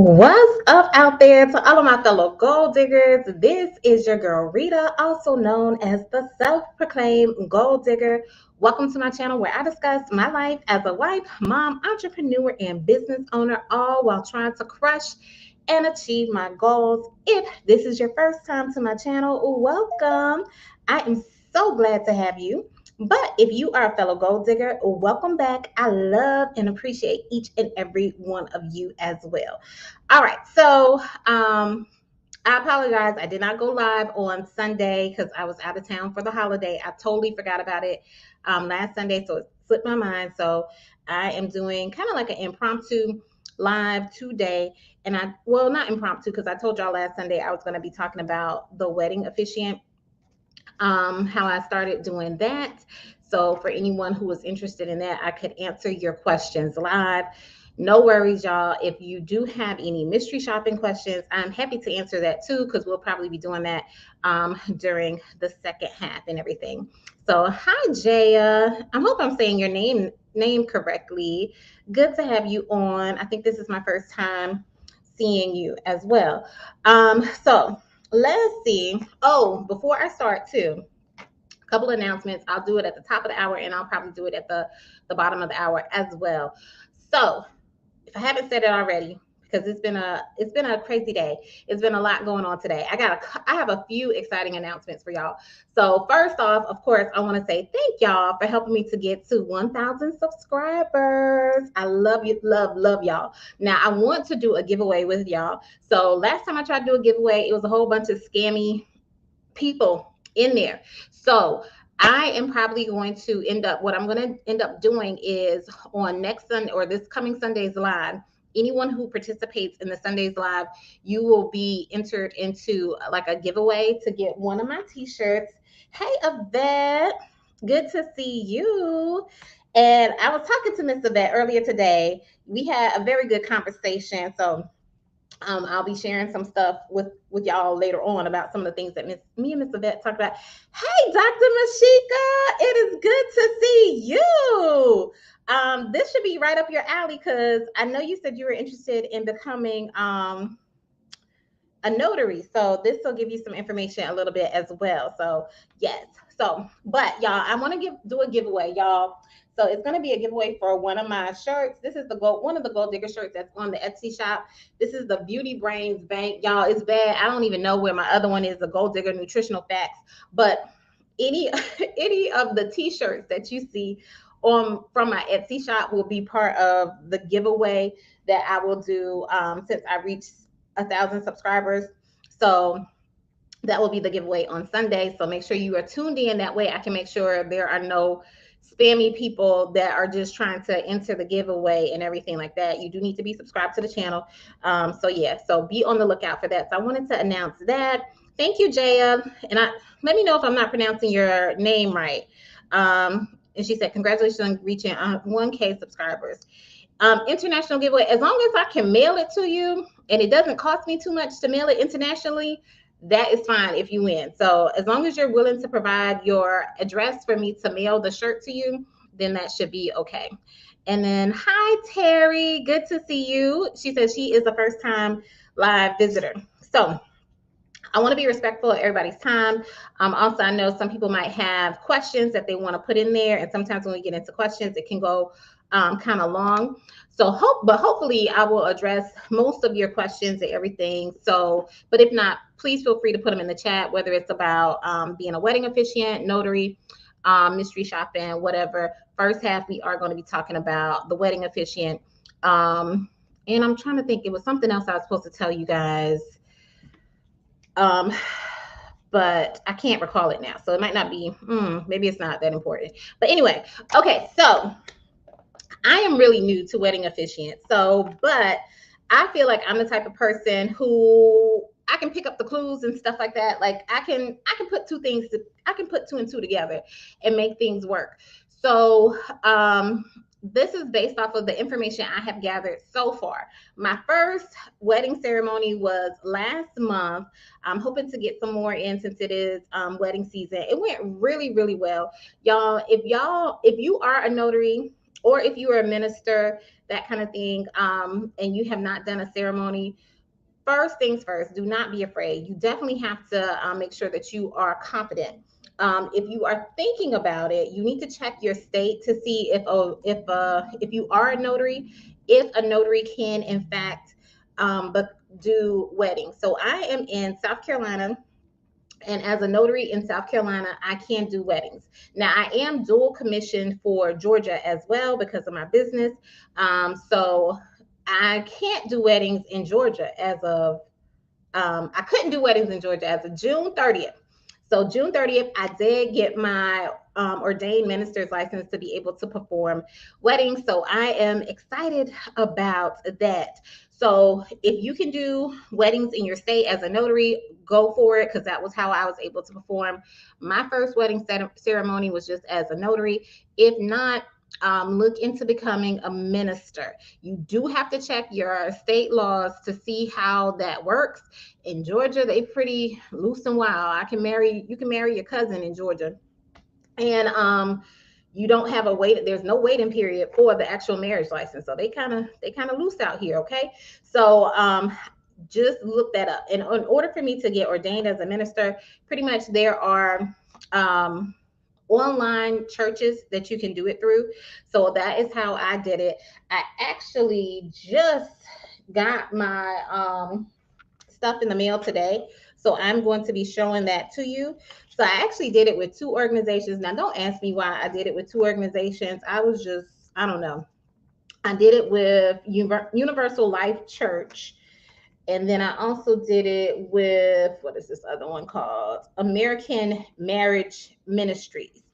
What's up out there to all of my fellow gold diggers? This is your girl Rita, also known as the self-proclaimed gold digger. Welcome to my channel where I discuss my life as a wife, mom, entrepreneur, and business owner, all while trying to crush and achieve my goals. If this is your first time to my channel, welcome. I am so glad to have you. But if you are a fellow gold digger, welcome back. I love and appreciate each and every one of you as well. All right, so I apologize. I did not go live on Sunday because I was out of town for the holiday. I totally forgot about it last Sunday, so it slipped my mind. So I am doing kind of like an impromptu live today. And well, not impromptu because I told y'all last Sunday I was going to be talking about the wedding officiant, how I started doing that. So for anyone who was interested in that, I could answer your questions live. No worries, y'all. If you do have any mystery shopping questions, I'm happy to answer that too, because we'll probably be doing that during the second half and everything. So hi, Jaya. I hope I'm saying your name correctly. Good to have you on. I think this is my first time seeing you as well. So let's see. Oh, before I start too, a couple of announcements. I'll do it at the top of the hour and I'll probably do it at the bottom of the hour as well. So if I haven't said it already, because it's been a crazy day. It's been a lot going on today. I have a few exciting announcements for y'all. So first off, of course, I want to say thank y'all for helping me to get to 1,000 subscribers. I love you, love y'all. Now I want to do a giveaway with y'all. So last time I tried to do a giveaway, it was a whole bunch of scammy people in there. So I am probably going to what I'm going to end up doing is on next Sunday or this coming Sunday's live, anyone who participates in the Sunday's live, you will be entered into like a giveaway to get one of my t-shirts. Hey, Yvette, good to see you. And I was talking to Miss Yvette earlier today. We had a very good conversation. So I'll be sharing some stuff with y'all later on about some of the things that me and Miss Yvette talked about. Hey, Dr. Mashika, it is good to see you. This should be right up your alley because I know you said you were interested in becoming a notary. So this will give you some information a little bit as well. So yes. So, but y'all, I want to do a giveaway, y'all. So it's going to be a giveaway for one of my shirts. This is one of the Gold Digger shirts that's on the Etsy shop. This is the Beauty Brains Bank. Y'all, it's bad. I don't even know where my other one is, the Gold Digger Nutritional Facts. But any any of the t-shirts that you see on from my Etsy shop will be part of the giveaway that I will do since I reached 1,000 subscribers. So that will be the giveaway on Sunday. So make sure you are tuned in. That way I can make sure there are no spammy people that are just trying to enter the giveaway and everything like that. You do need to be subscribed to the channel. So yeah, so be on the lookout for that. So I wanted to announce that. Thank you, Jaya. And let me know if I'm not pronouncing your name right. And she said, congratulations on reaching 1K subscribers. International giveaway, as long as I can mail it to you and it doesn't cost me too much to mail it internationally, that is fine if you win. So as long as you're willing to provide your address for me to mail the shirt to you, then that should be okay. And then, hi, Terry. Good to see you. She says she is a first time live visitor. So I want to be respectful of everybody's time. Also, I know some people might have questions that they want to put in there. And sometimes when we get into questions, it can go kind of long. So hopefully I will address most of your questions and everything. So, but if not, please feel free to put them in the chat, whether it's about being a wedding officiant, notary, mystery shopping, whatever. First half, we are going to be talking about the wedding officiant. And I'm trying to think, it was something else I was supposed to tell you guys. But I can't recall it now. So it might not be, maybe it's not that important. But anyway, okay, so I am really new to wedding officiant. So, but I feel like I'm the type of person who I can pick up the clues and stuff like that. Like I can put I can put two and two together and make things work. So, this is based off of the information I have gathered so far. My first wedding ceremony was last month. I'm hoping to get some more in since it is wedding season. It went really, really well. Y'all, if you are a notary or if you are a minister, that kind of thing, and you have not done a ceremony, first things first, do not be afraid. You definitely have to make sure that you are confident. If you are thinking about it, you need to check your state to see if you are a notary, if a notary can in fact but do weddings. So I am in South Carolina, and as a notary in South Carolina, I can do weddings. Now, I am dual commissioned for Georgia as well because of my business. So I can't do weddings in Georgia as of I couldn't do weddings in Georgia as of June 30th. So June 30th, I did get my ordained minister's license to be able to perform weddings. So I am excited about that. So if you can do weddings in your state as a notary, go for it, because that was how I was able to perform. My first wedding ceremony was just as a notary. If not, look into becoming a minister. You do have to check your state laws to see how that works. In Georgia, they pretty loose and wild. You can marry your cousin in Georgia. And you don't have a wait, there's no waiting period for the actual marriage license. So they kind of loose out here, okay? So just look that up. And in order for me to get ordained as a minister, pretty much there are online churches that you can do it through. So that is how I did it. I actually just got my stuff in the mail today. So I'm going to be showing that to you. So I actually did it with two organizations. Now, don't ask me why I did it with two organizations. I don't know. I did it with Universal Life Church. And then I also did it with, what is this other one called? American Marriage Ministries.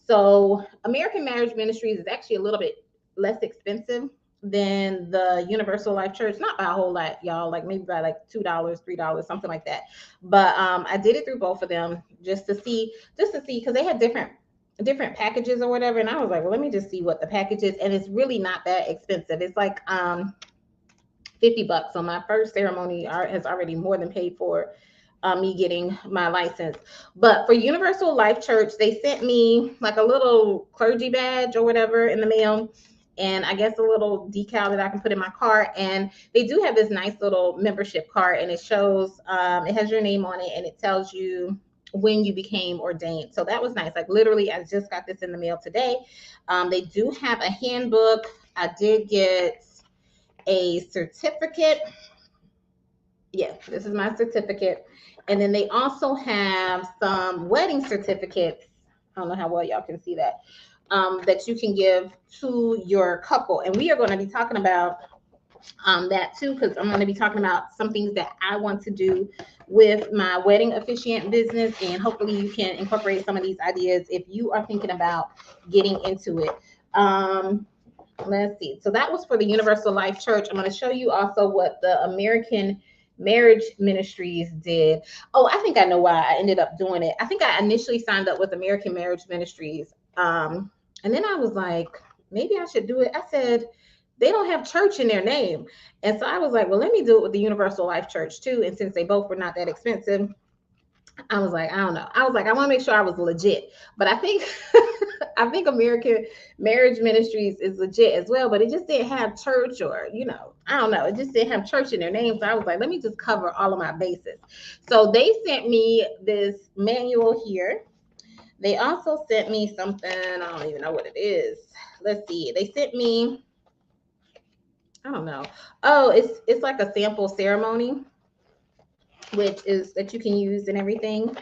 So American Marriage Ministries is actually a little bit less expensive than the Universal Life Church, not by a whole lot, y'all, like maybe by like $2, $3, something like that. But I did it through both of them just to see, because they had different packages or whatever. And I was like, well, let me just see what the package is. And it's really not that expensive. It's like $50. So my first ceremony has already more than paid for me getting my license. But for Universal Life Church, they sent me like a little clergy badge or whatever in the mail, and I guess a little decal that I can put in my car. And they do have this nice little membership card, and it shows it has your name on it, and it tells you when you became ordained. So that was nice. Like literally, I just got this in the mail today. They do have a handbook. I did get a certificate. Yeah, this is my certificate. And then they also have some wedding certificates. I don't know how well y'all can see that. That you can give to your couple. And we are going to be talking about that too, because I'm going to be talking about some things that I want to do with my wedding officiant business. And hopefully you can incorporate some of these ideas if you are thinking about getting into it. Let's see. So that was for the Universal Life Church. I'm going to show you also what the American Marriage Ministries did. Oh, I think I know why I ended up doing it. I think I initially signed up with American Marriage Ministries. And then I was like, maybe I should do it. I said, they don't have church in their name. And so I was like, well, let me do it with the Universal Life Church too. And since they both were not that expensive, I was like, I don't know. I was like, I want to make sure I was legit. But I think I think American Marriage Ministries is legit as well, but it just didn't have church, or, I don't know. It just didn't have church in their name. So I was like, let me just cover all of my bases. So they sent me this manual here. They also sent me something. I don't even know what it is. Let's see. They sent me, I don't know. Oh, it's like a sample ceremony, which is that you can use and everything.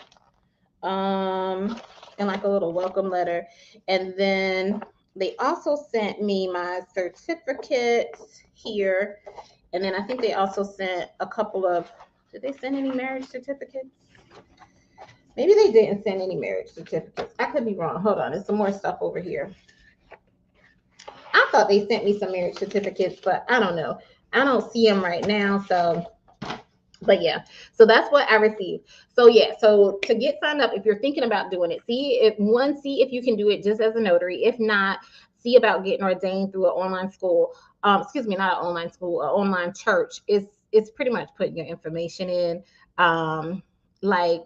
And like a little welcome letter. And then they also sent me my certificates here. And then I think they also sent a couple of, did they send any marriage certificates? Maybe they didn't send any marriage certificates. I could be wrong. Hold on. There's some more stuff over here. I thought they sent me some marriage certificates, but I don't know. I don't see them right now. But yeah, so that's what I received. So yeah, so to get signed up, if you're thinking about doing it, see if you can do it just as a notary. If not, see about getting ordained through an online school. Excuse me, not an online school, an online church. It's pretty much putting your information in. Like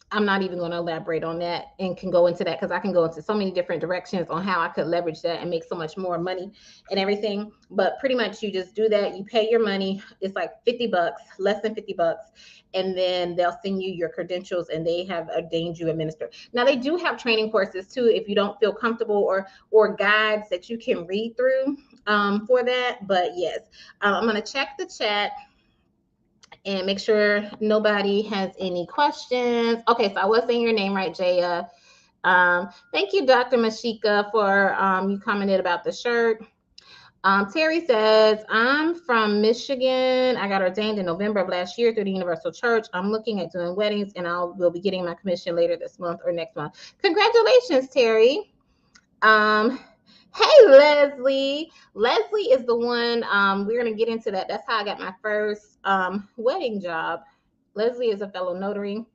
I'm not even going to elaborate on that and can go into that because I can go into so many different directions on how I could leverage that and make so much more money and everything. But pretty much you just do that. You pay your money. It's like $50, less than $50. And then they'll send you your credentials and they have ordained you a minister. Now they do have training courses too if you don't feel comfortable, or guides that you can read through for that. But yes, I'm going to check the chat and make sure nobody has any questions. Okay, so I was saying your name right, Jaya. Thank you, Dr. Mashika, for you commented about the shirt. Terry says, I'm from Michigan. I got ordained in November of last year through the Universal Church. I'm looking at doing weddings, and will be getting my commission later this month or next month. Congratulations, Terry. Um, hey, Leslie. Leslie is the one, we're going to get into that. That's how I got my first wedding job. Leslie is a fellow notary.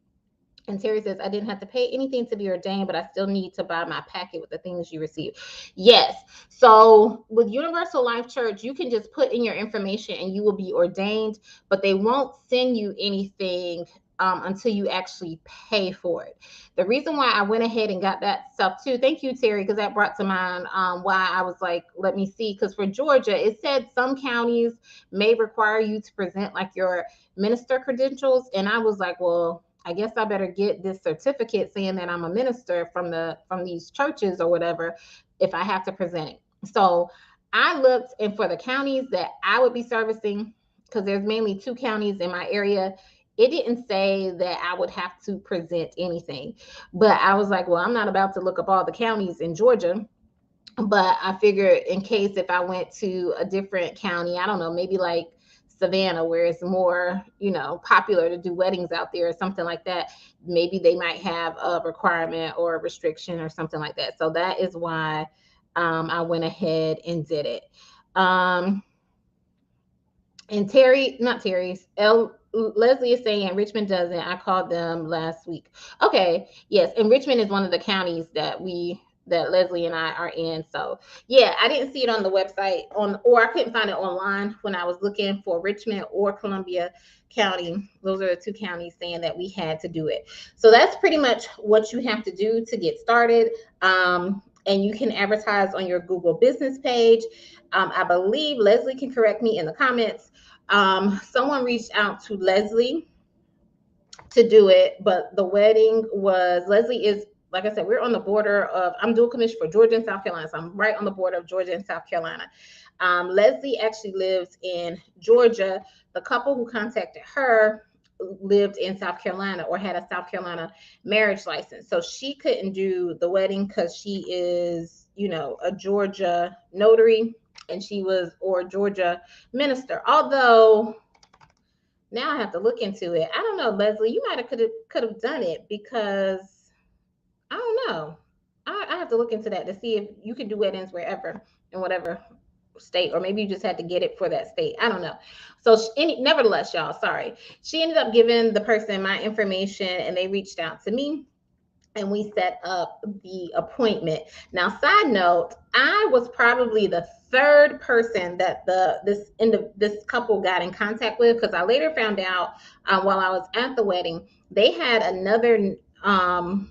And Terry says, I didn't have to pay anything to be ordained, but I still need to buy my packet with the things you receive. Yes. So with Universal Life Church, you can just put in your information and you will be ordained, but they won't send you anything until you actually pay for it. The reason why I went ahead and got that stuff too, thank you, Terry, because that brought to mind why I was like, let me see. Because for Georgia, it said some counties may require you to present like your minister credentials. And I was like, well, I guess I better get this certificate saying that I'm a minister from these churches or whatever if I have to present it. So I looked, and for the counties that I would be servicing, because there's mainly 2 counties in my area, it didn't say that I would have to present anything. But I was like, well, I'm not about to look up all the counties in Georgia. But I figured in case if I went to a different county, I don't know, maybe like Savannah, where it's more, popular to do weddings out there or something like that, maybe they might have a requirement or a restriction or something like that. So that is why I went ahead and did it. And Leslie is saying Richmond doesn't. I called them last week. Okay, yes, and Richmond is one of the counties that Leslie and I are in. So yeah, I didn't see it on the website or I couldn't find it online when I was looking for Richmond or Columbia County. Those are the 2 counties saying that we had to do it. So that's pretty much what you have to do to get started. And you can advertise on your Google business page. I believe Leslie can correct me in the comments. Someone reached out to Leslie to do it, but the wedding was, Leslie is, like I said, we're on the border of, I'm dual commissioned for Georgia and South Carolina. So I'm right on the border of Georgia and South Carolina. Leslie actually lives in Georgia. The couple who contacted her lived in South Carolina or had a South Carolina marriage license. So she couldn't do the wedding because she is, a Georgia notary and or Georgia minister. Although now I have to look into it. I don't know, Leslie, you might have could have done it because I don't know. I have to look into that to see if you could do weddings wherever in whatever state, or maybe you just had to get it for that state. I don't know. So nevertheless, y'all, sorry. She ended up giving the person my information and they reached out to me and we set up the appointment. Now, side note, I was probably the 3rd person that this couple got in contact with, because I later found out while I was at the wedding, they had another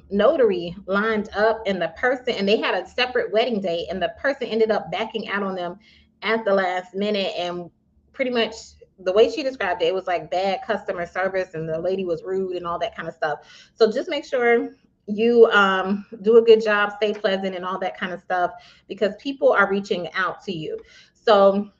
notary lined up, and they had a separate wedding date, and the person ended up backing out on them at the last minute. And pretty much the way she described it, it was like bad customer service and the lady was rude and all that kind of stuff. So just make sure you do a good job, stay pleasant and all that kind of stuff, because people are reaching out to you. So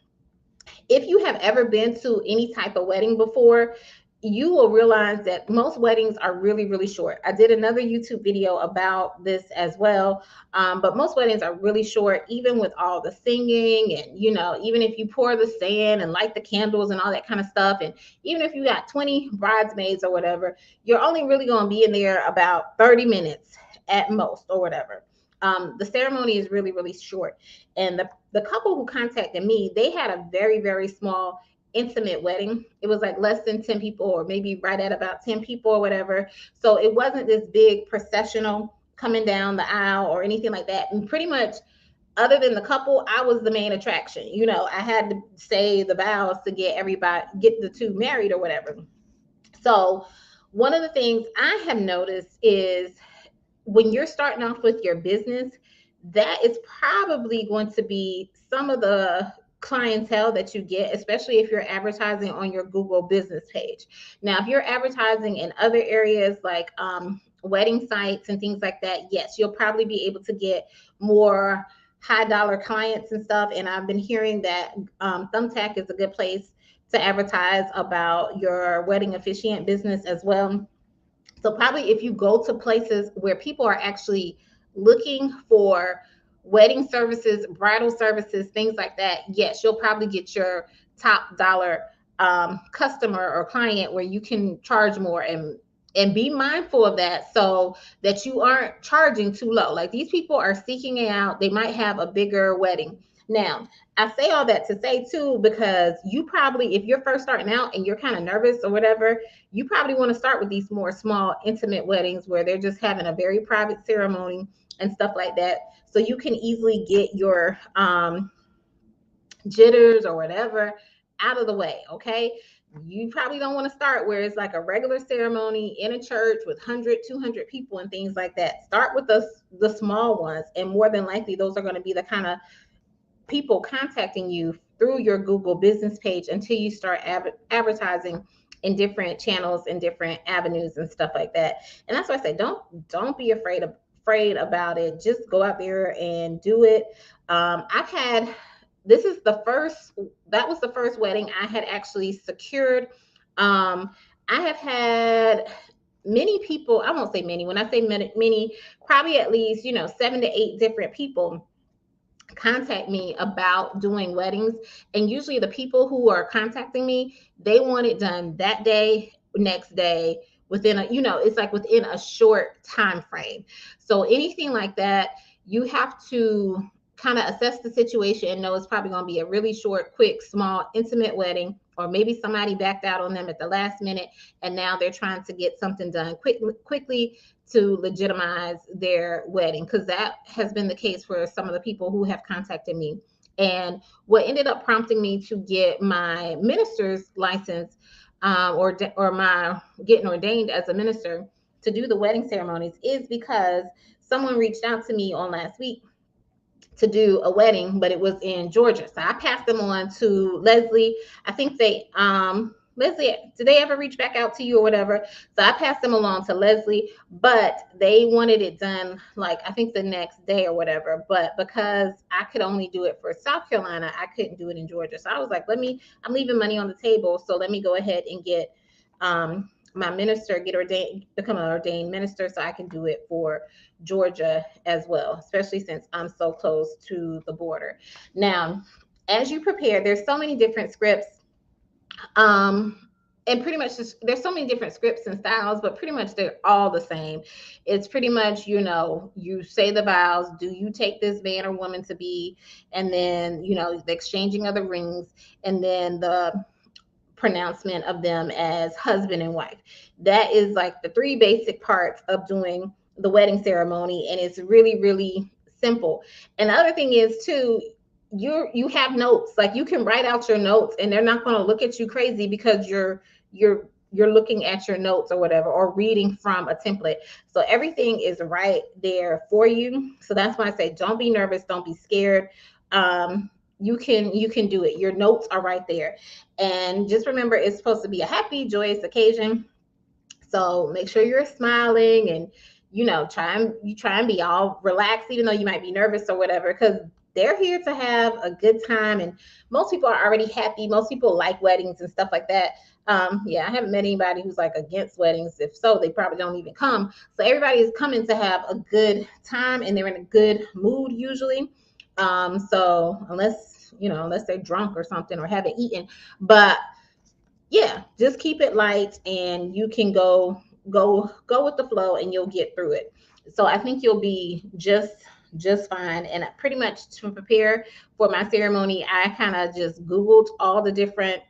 if you have ever been to any type of wedding before, you will realize that most weddings are really, really short. I did another YouTube video about this as well. But most weddings are really short, even with all the singing and, even if you pour the sand and light the candles and all that kind of stuff. And even if you got 20 bridesmaids or whatever, you're only really going to be in there about 30 minutes at most or whatever. The ceremony is really, really short. And the couple who contacted me, they had a very, very small intimate wedding. It was like less than 10 people, or maybe right at about 10 people or whatever. So it wasn't this big processional coming down the aisle or anything like that. And pretty much, other than the couple, I was the main attraction. I had to say the vows to get the 2 married or whatever. So one of the things I have noticed is when you're starting off with your business, that is probably going to be some of the clientele that you get, especially if you're advertising on your Google business page. Now, if you're advertising in other areas like wedding sites and things like that, yes, you'll probably be able to get more high dollar clients and stuff. And I've been hearing that Thumbtack is a good place to advertise about your wedding officiant business as well. So probably if you go to places where people are actually looking for wedding services, bridal services, things like that, yes, you'll probably get your top dollar customer or client where you can charge more, and be mindful of that so that you aren't charging too low. Like these people are seeking it out. They might have a bigger wedding. Now, I say all that to say too, because you probably, if you're first starting out and you're kind of nervous or whatever, you probably want to start with these more small, intimate weddings where they're just having a very private ceremony and stuff like that. So you can easily get your jitters or whatever out of the way. Okay. You probably don't want to start where it's like a regular ceremony in a church with 100, 200 people and things like that. Start with the small ones. And more than likely, those are going to be the kind of people contacting you through your Google business page until you start advertising in different channels and different avenues and stuff like that. And that's why I say don't be afraid about it. Just go out there and do it. I've had this is the first that was the first wedding I had actually secured. I have had many people, I won't say many, when I say many, probably at least, 7 to 8 different people contact me about doing weddings. And usually the people who are contacting me, they want it done that day, next day, within it's like within a short time frame. So anything like that, you have to kind of assess the situation and know it's probably going to be a really short, quick, small, intimate wedding, or maybe somebody backed out on them at the last minute and now they're trying to get something done quickly to legitimize their wedding, because that has been the case for some of the people who have contacted me. And what ended up prompting me to get my minister's license, or my getting ordained as a minister to do the wedding ceremonies, is because someone reached out to me on last week to do a wedding, but it was in Georgia. So I passed them on to Leslie. I think Leslie, did they ever reach back out to you or whatever? So I passed them along to Leslie, but they wanted it done like I think the next day or whatever. But because I could only do it for South Carolina, I couldn't do it in Georgia. So I was like, I'm leaving money on the table. So let me go ahead and get my minister, get ordained, become an ordained minister, so I can do it for Georgia as well, especially since I'm so close to the border. Now, as you prepare, there's so many different scripts. And pretty much there's so many different scripts and styles, but pretty much they're all the same. It's pretty much, you say the vows, do you take this man or woman to be, and then, the exchanging of the rings, and then the pronouncement of them as husband and wife. That is like the 3 basic parts of doing the wedding ceremony, and it's really, really simple. And the other thing is too, you have notes. Like you can write out your notes and they're not going to look at you crazy because you're looking at your notes or whatever, or reading from a template. So everything is right there for you. So that's why I say don't be nervous, don't be scared. You can do it. Your notes are right there. And just remember, it's supposed to be a happy, joyous occasion. So make sure you're smiling, and try and be all relaxed, even though you might be nervous or whatever, because they're here to have a good time. And most people are already happy. Most people like weddings and stuff like that. Yeah, I haven't met anybody who's like against weddings. If so, they probably don't even come. So everybody is coming to have a good time, and they're in a good mood usually. So unless they're drunk or something or haven't eaten, but yeah, just keep it light and you can go with the flow and you'll get through it. So I think you'll be just fine. And pretty much to prepare for my ceremony, I kind of just Googled all the different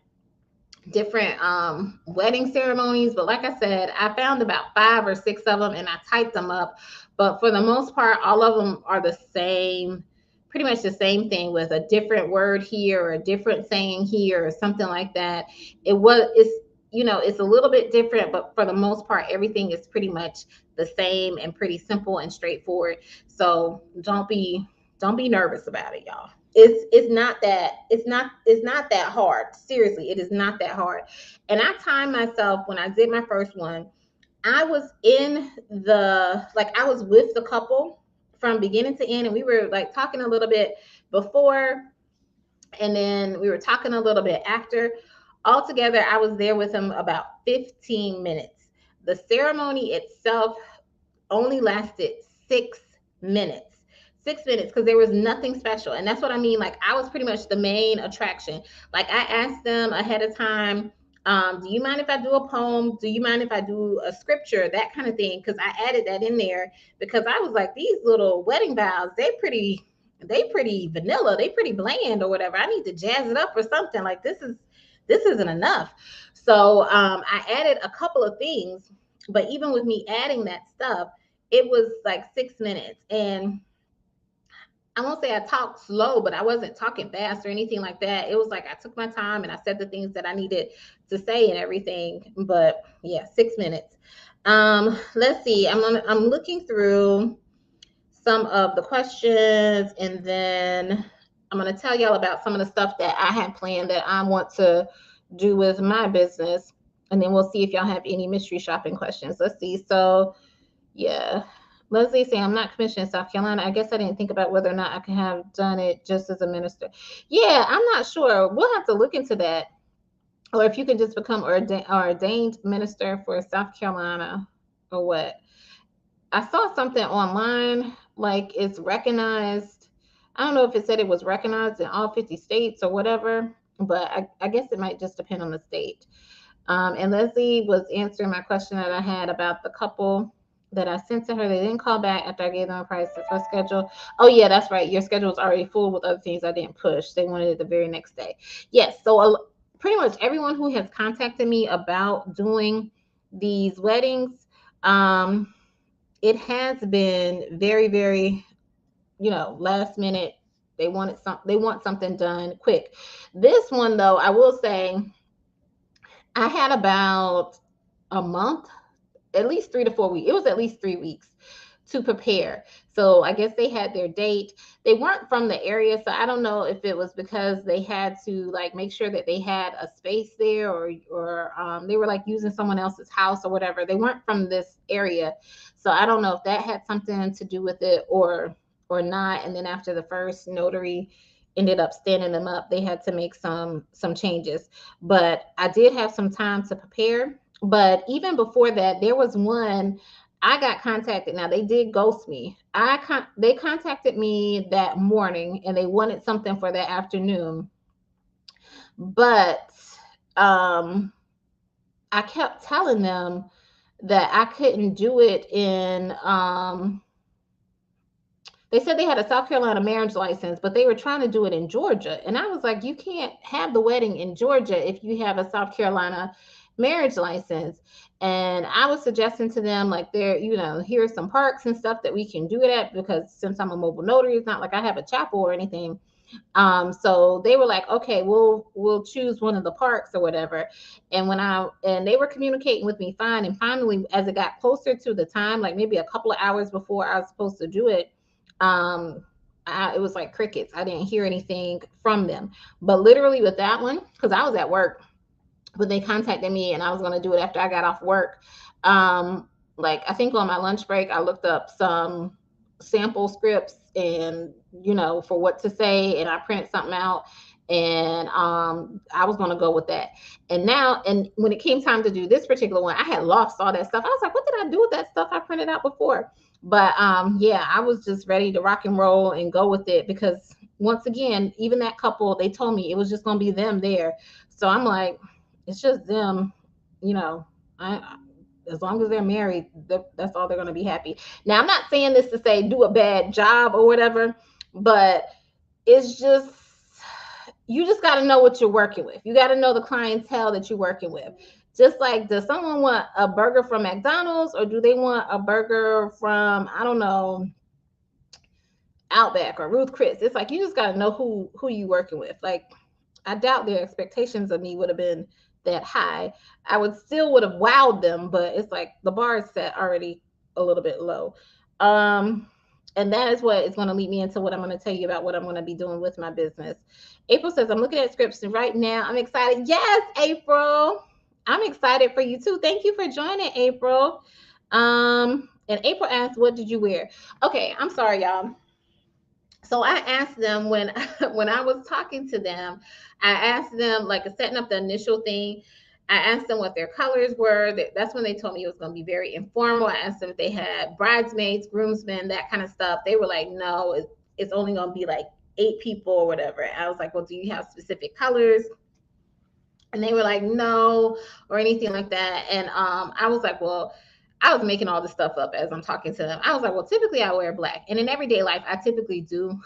wedding ceremonies. But like I said, I found about 5 or 6 of them and I typed them up. But for the most part, all of them are the same, pretty much the same thing, with a different word here or a different saying here or something like that. It's it's a little bit different, but for the most part, everything is pretty much the same and pretty simple and straightforward. So don't be nervous about it, y'all. It's not that hard. Seriously, it is not that hard. And I timed myself when I did my first one. I was in the like I was with the couple from beginning to end, and we were like talking a little bit before, and then we were talking a little bit after. Altogether, I was there with him about 15 minutes. The ceremony itself only lasted 6 minutes. 6 minutes, because there was nothing special. And that's what I mean. Like, I was pretty much the main attraction. Like, I asked them ahead of time, do you mind if I do a poem? Do you mind if I do a scripture? That kind of thing. Because I added that in there because I was like, these little wedding vows, they pretty vanilla, they pretty bland or whatever. I need to jazz it up or something. Like, this isn't enough. So I added a couple of things, but even with me adding that stuff, it was like 6 minutes. And I won't say I talked slow, but I wasn't talking fast or anything like that. It was like I took my time and I said the things that I needed to say and everything. But yeah, 6 minutes. Let's see. I'm looking through some of the questions, and then I'm gonna tell y'all about some of the stuff that I had planned that I want to do with my business. And then we'll see if y'all have any mystery shopping questions. Let's see. So yeah. Leslie saying, I'm not commissioned in South Carolina. I guess I didn't think about whether or not I could have done it just as a minister. Yeah, I'm not sure. We'll have to look into that. Or if you could just become ordained minister for South Carolina or what. I saw something online, like it's recognized. I don't know if it said it was recognized in all 50 states or whatever, but I guess it might just depend on the state. And Leslie was answering my question that I had about the couple that I sent to her. They didn't call back after I gave them a price. That's my schedule. Oh, yeah, that's right. Your schedule is already full with other things I didn't push. They wanted it the very next day. Yes. So pretty much everyone who has contacted me about doing these weddings, it has been very, very, last minute. They want something done quick. This one, though, I will say, I had about a month, at least 3 to 4 weeks. It was at least 3 weeks to prepare. So I guess they had their date. They weren't from the area, so I don't know if it was because they had to like make sure that they had a space there, or they were like using someone else's house or whatever. They weren't from this area, so I don't know if that had something to do with it or not. And then after the first notary ended up standing them up, they had to make some changes. But I did have some time to prepare. But even before that, there was one I got contacted. Now they did ghost me. They contacted me that morning and they wanted something for that afternoon. But I kept telling them that I couldn't do it in they said they had a South Carolina marriage license, but they were trying to do it in Georgia. And I was like, you can't have the wedding in Georgia if you have a South Carolina marriage license. And I was suggesting to them, like, here's some parks and stuff that we can do it at, because since I'm a mobile notary, it's not like I have a chapel or anything. So they were like, okay, we'll choose one of the parks or whatever. And they were communicating with me fine. And finally, as it got closer to the time, like maybe a couple of hours before I was supposed to do it, it was like crickets. I didn't hear anything from them. But literally with that one, because I was at work, but they contacted me and I was going to do it after I got off work. Like I think on my lunch break, I looked up some sample scripts and, for what to say, and I printed something out, and I was going to go with that. And when it came time to do this particular one, I had lost all that stuff. I was like, what did I do with that stuff I printed out before? But yeah, I was just ready to rock and roll and go with it, because once again, even that couple, they told me it was just going to be them there. So I'm like, it's just them, as long as they're married, that's all they're going to be happy. Now, I'm not saying this to say do a bad job or whatever, but it's just, you just got to know what you're working with. You got to know the clientele that you're working with. Just like, does someone want a burger from McDonald's, or do they want a burger from, I don't know, Outback or Ruth Chris? It's like, you just got to know who you working with. Like, I doubt their expectations of me would have been that high, I would have wowed them, but it's like the bar is set already a little bit low. And that is what is going to lead me into what I'm going to tell you about what I'm going to be doing with my business. April says, I'm looking at scripts and right now I'm excited. Yes, April. I'm excited for you too. Thank you for joining, April. And April asked, what did you wear? Okay, I'm sorry, y'all. So I asked them when when I was talking to them, I asked them, like, setting up the initial thing. I asked them what their colors were. That's when they told me it was going to be very informal. I asked them if they had bridesmaids, groomsmen, that kind of stuff. They were like, no, it's only going to be like 8 people or whatever. And I was like, well, do you have specific colors? And they were like, no, or anything like that. And I was like, well, I was making all this stuff up as I'm talking to them. I was like, well, typically I wear black. And in everyday life, I typically do.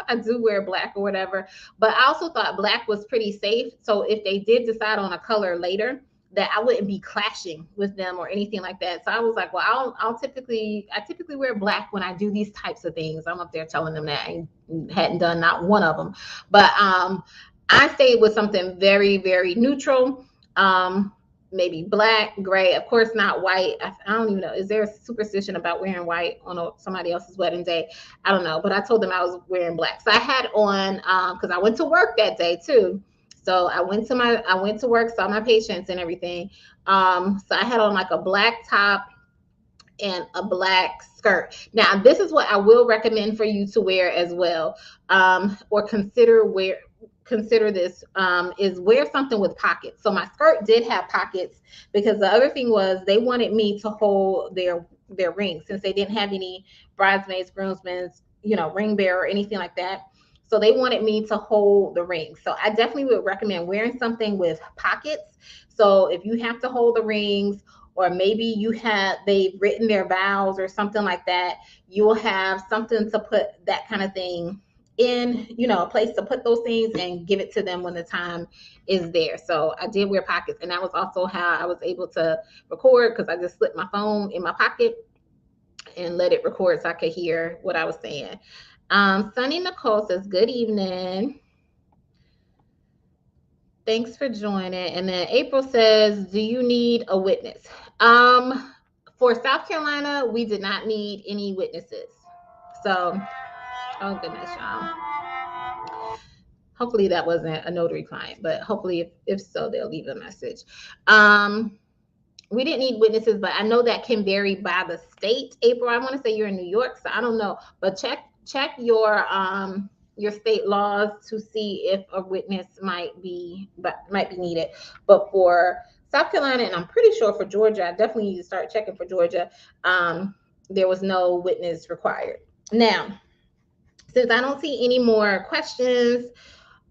I do wear black or whatever. But I also thought black was pretty safe. So if they did decide on a color later, that I wouldn't be clashing with them or anything like that. So I was like, well, I typically wear black when I do these types of things. I'm up there telling them that I hadn't done not one of them. But I stayed with something very, very neutral. Maybe black, gray, of course not white. I don't even know. Is there a superstition about wearing white on somebody else's wedding day? I don't know. But I told them I was wearing black. So I had on, because I went to work that day too. So I went to work, saw my patients and everything. So I had on like a black top and a black skirt. Now, this is what I will recommend for you to wear as well, or consider this, is wear something with pockets. So my skirt did have pockets because the other thing was they wanted me to hold their rings since they didn't have any bridesmaids, groomsmen, ring bearer or anything like that. So they wanted me to hold the ring. So I definitely would recommend wearing something with pockets. So if you have to hold the rings, or maybe they've written their vows or something like that, you will have something to put that kind of thing in, a place to put those things and give it to them when the time is there. So I did wear pockets, and that was also how I was able to record, because I just slipped my phone in my pocket and let it record so I could hear what I was saying. Sunny Nicole says, good evening. Thanks for joining. And then April says, do you need a witness? For South Carolina, we did not need any witnesses. So, oh goodness, y'all. Hopefully that wasn't a notary client, but hopefully if so, they'll leave a message. We didn't need witnesses, but I know that can vary by the state. April, I want to say you're in New York, so I don't know, but check your state laws to see if a witness might be needed. But for South Carolina, and I'm pretty sure for Georgia, I definitely need to start checking for Georgia. There was no witness required. Now, since I don't see any more questions,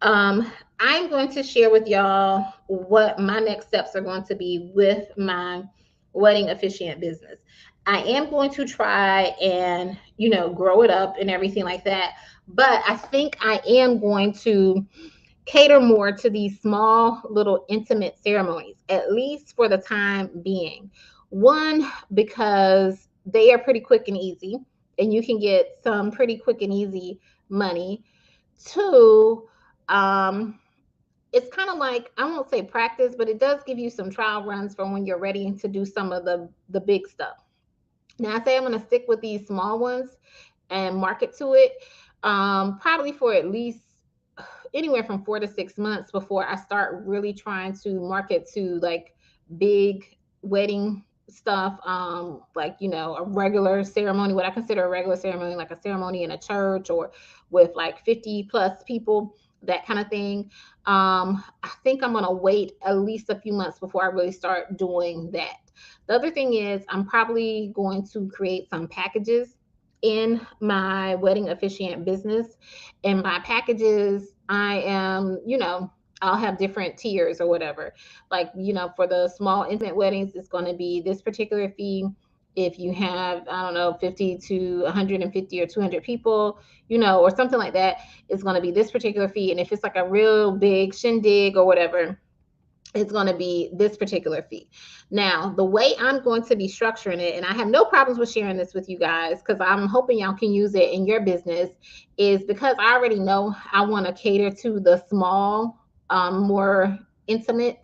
I'm going to share with y'all what my next steps are going to be with my wedding officiant business. I am going to try and, grow it up and everything like that. But I think I am going to cater more to these small, little intimate ceremonies, at least for the time being. One, because they are pretty quick and easy, and you can get some pretty quick and easy money. Two, it's kind of like, I won't say practice, but it does give you some trial runs for when you're ready to do some of the big stuff. Now, I say I'm going to stick with these small ones and market to it, probably for at least anywhere from 4 to 6 months before I start really trying to market to like big wedding stuff, like, a regular ceremony, what I consider a regular ceremony, like a ceremony in a church or with like 50 plus people, that kind of thing. I think I'm going to wait at least a few months before I really start doing that. The other thing is I'm probably going to create some packages in my wedding officiant business. And my packages, I am, I'll have different tiers or whatever. Like, for the small intimate weddings, it's going to be this particular fee. If you have, I don't know, 50 to 150 or 200 people, or something like that, it's going to be this particular fee. And if it's like a real big shindig or whatever, it's going to be this particular fee. Now, the way I'm going to be structuring it, and I have no problems with sharing this with you guys because I'm hoping y'all can use it in your business, is because I already know I want to cater to the small, more intimate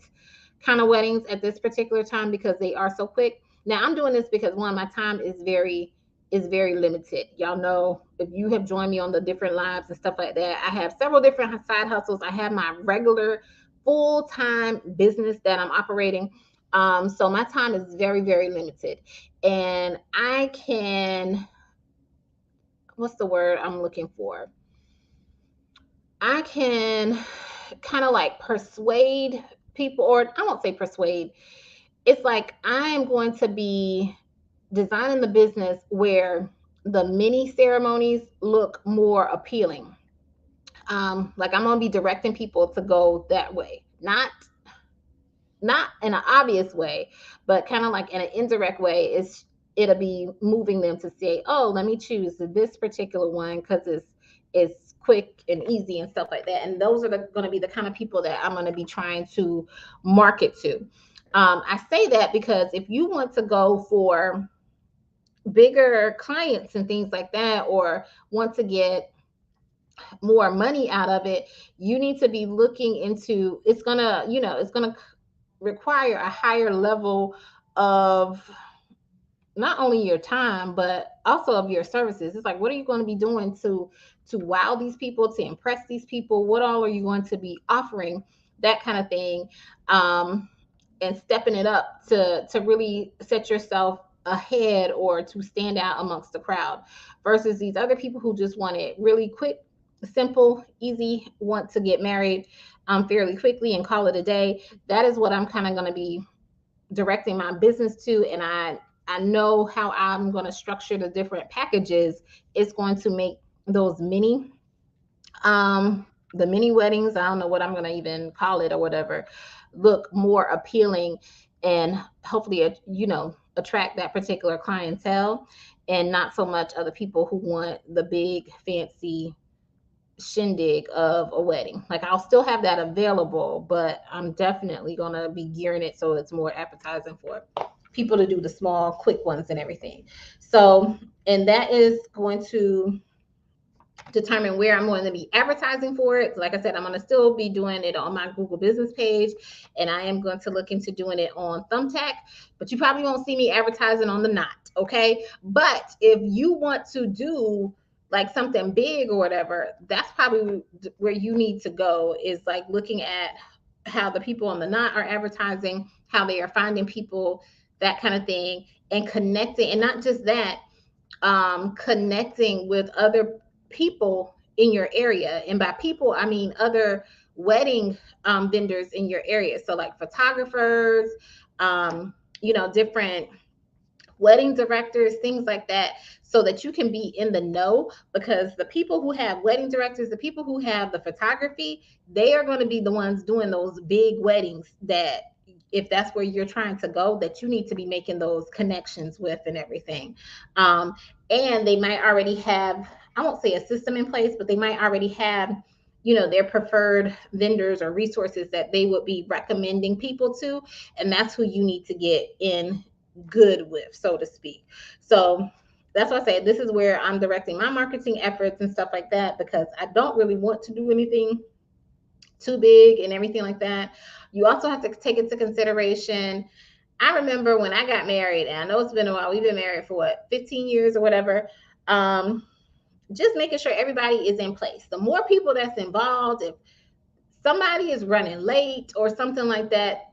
kind of weddings at this particular time because they are so quick. Now I'm doing this because one, my time is very limited. Y'all know, if you have joined me on the different lives and stuff like that, I have several different side hustles. I have my regular full-time business that I'm operating. So my time is very, very limited. And I can, what's the word I'm looking for? I can kind of like persuade people, or I won't say persuade. It's like I am going to be designing the business where the mini ceremonies look more appealing. Like I'm gonna be directing people to go that way, not in an obvious way, but kind of like in an indirect way. It'll be moving them to say, oh, let me choose this particular one because it's quick and easy and stuff like that. And those are going to be the kind of people that I'm going to be trying to market to. I say that because if you want to go for bigger clients and things like that, or want to get more money out of it, you need to be looking into, it's gonna, it's gonna require a higher level of not only your time but also of your services. It's like, what are you going to be doing to wow these people, to impress these people? What all are you going to be offering? That kind of thing. And stepping it up to really set yourself ahead or to stand out amongst the crowd, versus these other people who just want it really quick, simple, easy, want to get married fairly quickly and call it a day. That is what I'm kind of going to be directing my business to. And I know how I'm going to structure the different packages. It's going to make those um the mini weddings, I don't know what I'm going to even call it or whatever, look more appealing, and hopefully attract that particular clientele, and not so much other people who want the big fancy shindig of a wedding. Like, I'll still have that available, but I'm definitely going to be gearing it so it's more appetizing for people to do the small quick ones and everything. So, and that is going to determine where I'm going to be advertising for it. Like I said, I'm going to still be doing it on my Google business page, and I am going to look into doing it on Thumbtack, but you probably won't see me advertising on the Knot. Okay. But if you want to do like something big or whatever, that's probably where you need to go, is like looking at how the people on the Knot are advertising, how they are finding people, that kind of thing, and connecting. And not just that, connecting with other people in your area. And by people, I mean other wedding vendors in your area. So like photographers, different wedding directors, things like that, so that you can be in the know. Because the people who have wedding directors, the people who have the photography, they are going to be the ones doing those big weddings, that if that's where you're trying to go, that you need to be making those connections with and everything. um, and they might already have, I won't say a system in place, but they might already have their preferred vendors or resources that they would be recommending people to, and that's who you need to get in good with, so to speak. So that's why I say this is where I'm directing my marketing efforts and stuff like that, because I don't really want to do anything too big and everything like that. You also have to take into consideration. I remember when I got married, and I know it's been a while. We've been married for what, 15 years or whatever. Just making sure everybody is in place. The more people that's involved, if somebody is running late or something like that,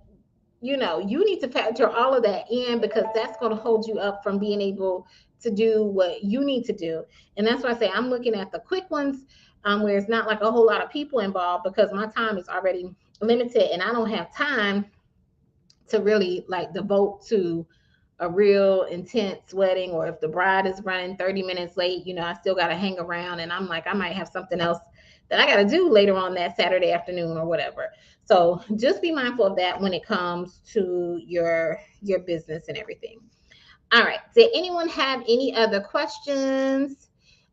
you need to factor all of that in, because that's going to hold you up from being able to do what you need to do. And that's why I say I'm looking at the quick ones, where it's not like a whole lot of people involved, because my time is already limited and I don't have time to really like devote to a real intense wedding. Or if the bride is running 30 minutes late, I still got to hang around, and I'm like, I might have something else that I got to do later on that Saturday afternoon or whatever. So just be mindful of that when it comes to your business and everything. All right. Did anyone have any other questions?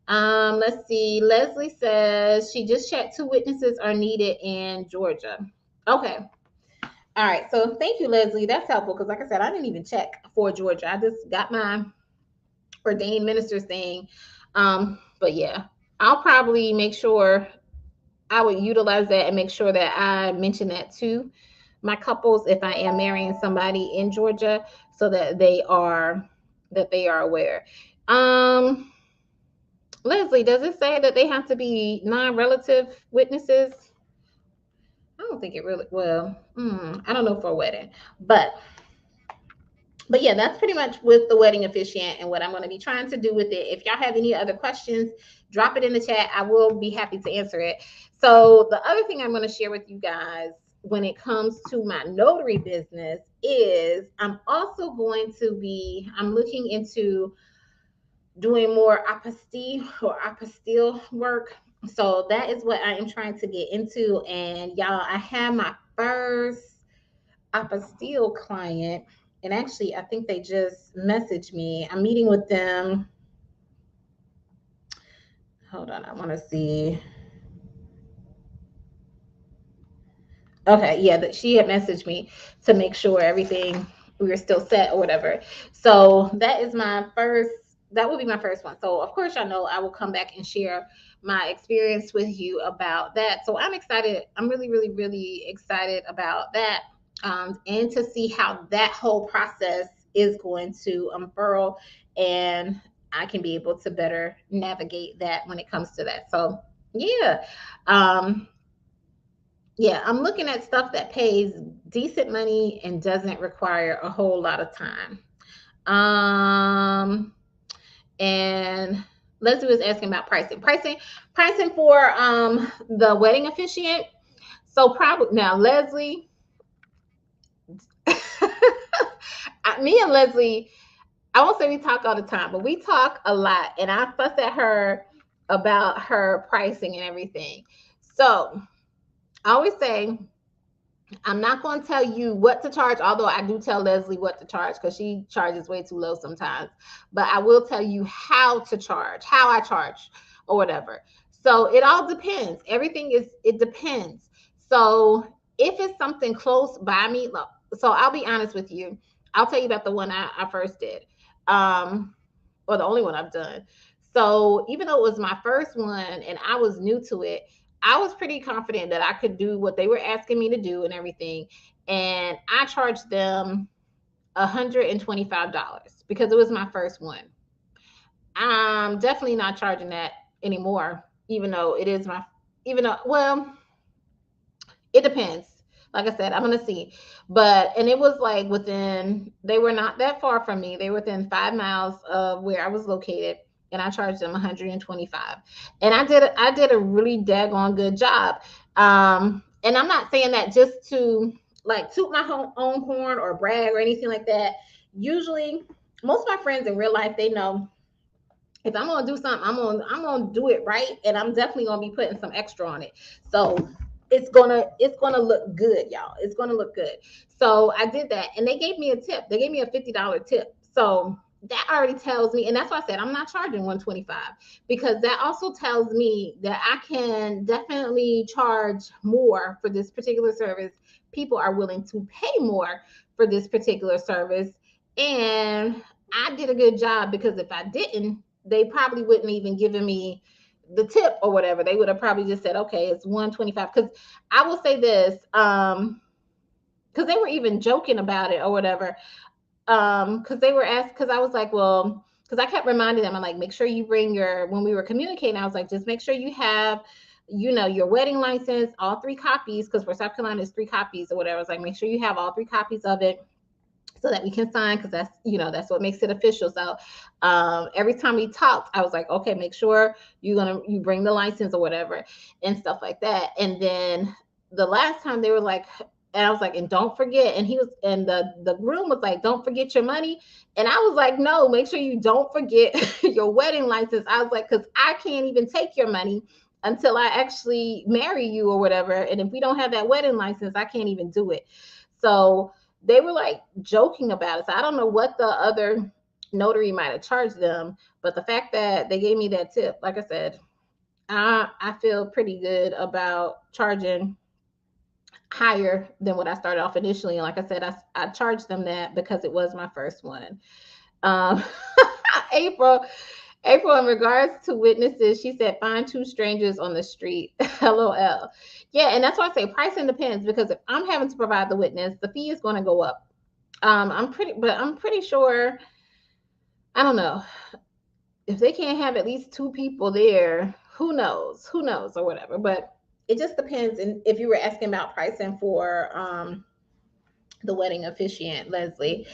Let's see. Leslie says she just checked, 2 witnesses are needed in Georgia. Okay. All right. So thank you, Leslie. That's helpful, because like I said, I didn't even check for Georgia. I just got my ordained ministers thing. But yeah, I'll probably make sure I would utilize that and make sure that I mention that too. my couples if I am marrying somebody in Georgia, so that they are aware. Um, Leslie, does it say that they have to be non-relative witnesses? I don't think it really. Well, I don't know for a wedding, but yeah, that's pretty much with the wedding officiant and what I'm going to be trying to do with it. If y'all have any other questions, drop it in the chat. I will be happy to answer it. So the other thing I'm going to share with you guys when it comes to my notary business is I'm looking into doing more apostille or apostille work. So that is what I am trying to get into. And y'all, I have my first apostille client, and actually I think they just messaged me. I'm meeting with them. Hold on, I want to see. Okay, yeah, that she had messaged me to make sure everything we were still set or whatever. So that will be my first one. So of course I know I will come back and share my experience with you about that. So I'm excited. I'm really, really, really excited about that. And to see how that whole process is going to unfurl, and I can be able to better navigate that when it comes to that. So yeah. Um, yeah, I'm looking at stuff that pays decent money and doesn't require a whole lot of time. Um, and Leslie was asking about pricing for the wedding officiant. So probably now, Leslie, me and Leslie, I won't say we talk all the time, but we talk a lot, and I fuss at her about her pricing and everything. So I always say, I'm not going to tell you what to charge, although I do tell Leslie what to charge because she charges way too low sometimes. But I will tell you how to charge, how I charge, or whatever. So it all depends. It depends. So if it's something close by me, so I'll be honest with you. I'll tell you about the one I first did, or the only one I've done. So even though it was my first one and I was new to it, I was pretty confident that I could do what they were asking me to do and everything. And I charged them $125 because it was my first one. I'm definitely not charging that anymore, even though it is my, even though, well, it depends. Like I said, I'm gonna see. And it was like they were not that far from me. They were within 5 miles of where I was located, and I charged them 125. And I did a really daggone good job. And I'm not saying that just to like toot my own horn or brag or anything like that. Usually, most of my friends in real life, they know if I'm gonna do something, I'm gonna do it right, and I'm definitely gonna be putting some extra on it. So it's gonna look good, y'all. It's gonna look good. So I did that, and they gave me a tip. They gave me a $50 tip. So that already tells me, and that's why I said I'm not charging 125, because that also tells me that I can definitely charge more for this particular service. People are willing to pay more for this particular service, and I did a good job, because if I didn't, they probably wouldn't even given me the tip or whatever. They would have probably just said, okay, it's 125. Because I will say this, because they were even joking about it or whatever. Because they were asked, because I was like, well, because I kept reminding them, I'm like, make sure you bring when we were communicating, I was like, just make sure you have, your wedding license, all 3 copies, because for South Carolina, it's 3 copies or whatever. I was like, make sure you have all 3 copies of it, so that we can sign, because that's what makes it official. So every time we talked, I was like, okay, make sure you bring the license or whatever and stuff like that. And then the last time they were like, and I was like, and don't forget, and the groom was like, don't forget your money. And I was like, no, make sure you don't forget your wedding license. I was like, because I can't even take your money until I actually marry you or whatever. And if we don't have that wedding license, I can't even do it. So they were like joking about it. So I don't know what the other notary might have charged them, but the fact that they gave me that tip, like I said, I feel pretty good about charging higher than what I started off initially. And like I said, I charged them that because it was my first one. Um, April, April, in regards to witnesses, she said find two strangers on the street. LOL. Yeah, and that's why I say pricing depends, because if I'm having to provide the witness, the fee is going to go up. I'm pretty sure. I don't know if they can't have at least two people there. Who knows, or whatever. But it just depends. And if you were asking about pricing for the wedding officiant, Leslie.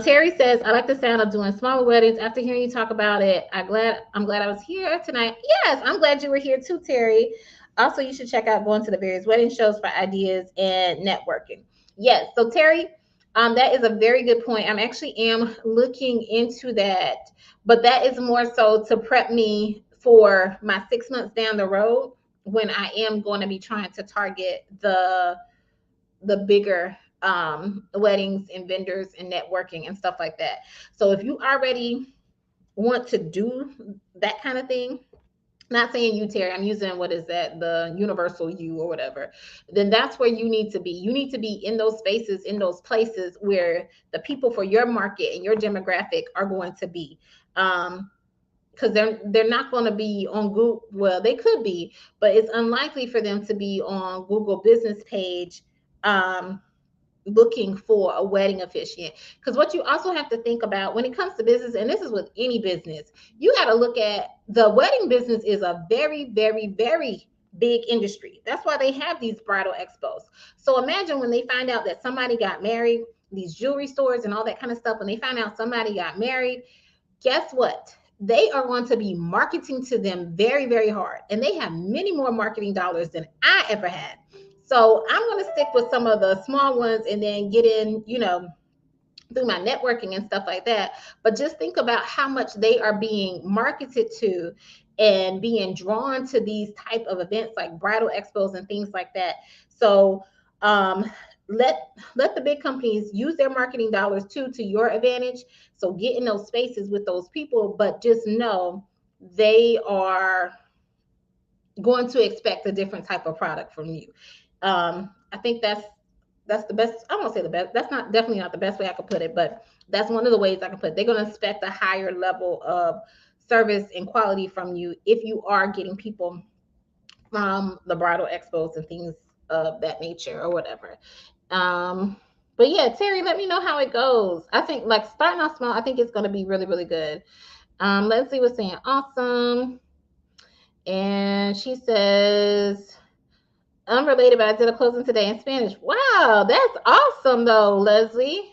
Terry says, I like the sound of doing smaller weddings. After hearing you talk about it, I'm glad I was here tonight. Yes, I'm glad you were here too, Terry. Also, you should check out going to the various wedding shows for ideas and networking. Yes, so Terry, that is a very good point. I'm actually am looking into that, but that is more so to prep me for my 6 months down the road when I am going to be trying to target the bigger weddings and vendors and networking and stuff like that. So if you already want to do that kind of thing, not saying you, Terry, I'm using, what is that, the universal you or whatever, then that's where you need to be. You need to be in those spaces, in those places where the people for your market and your demographic are going to be. Because they're not going to be on Google. Well, they could be, but it's unlikely for them to be on Google business page looking for a wedding officiant. Because what you also have to think about when it comes to business, and this is with any business, you got to look at the wedding business is a very, very, very big industry. That's why they have these bridal expos. So imagine when they find out that somebody got married, these jewelry stores and all that kind of stuff, when they find out somebody got married, guess what? They are going to be marketing to them very, very hard. And they have many more marketing dollars than I ever had. So I'm going to stick with some of the small ones and then get in, through my networking and stuff like that. But just think about how much they are being marketed to and being drawn to these type of events like bridal expos and things like that. So um, let the big companies use their marketing dollars too to your advantage. So get in those spaces with those people, but just know they are going to expect a different type of product from you. I think that's the best. I won't say the best. That's not definitely not the best way I could put it, but that's one of the ways I can put it. They're going to expect a higher level of service and quality from you if you are getting people from the bridal expos and things of that nature or whatever. Um, but yeah, Terry, let me know how it goes. I think like starting off small, I think it's going to be really, really good. Leslie was saying awesome. And she says, unrelated, but I did a closing today in Spanish. Wow, that's awesome though, Leslie.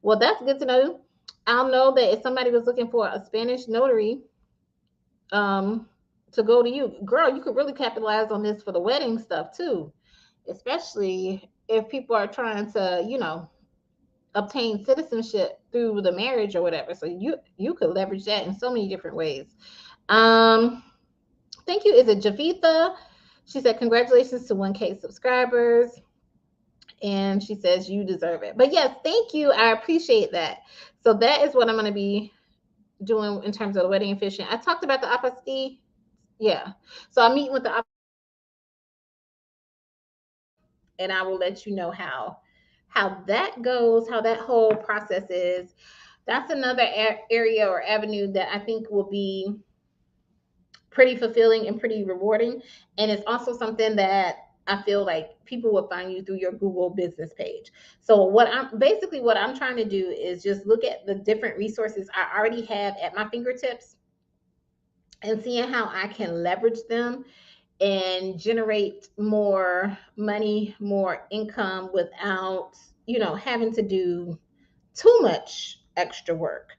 Well, that's good to know. I'll know that if somebody was looking for a Spanish notary, um, to go to you, girl, you could really capitalize on this for the wedding stuff too, especially if people are trying to, obtain citizenship through the marriage or whatever. So you could leverage that in so many different ways. Um, Thank you. Is it Javitha? She said, congratulations to 1K subscribers. And she says, you deserve it. But yes, thank you. I appreciate that. So that is what I'm going to be doing in terms of the wedding officiant. I talked about the apostille. Yeah. So I'm meeting with the and I will let you know how that goes, how that whole process is. That's another area or avenue that I think will be pretty fulfilling and pretty rewarding. And it's also something that I feel like people will find you through your Google business page. So what I'm trying to do is just look at the different resources I already have at my fingertips and seeing how I can leverage them and generate more money, more income without, having to do too much extra work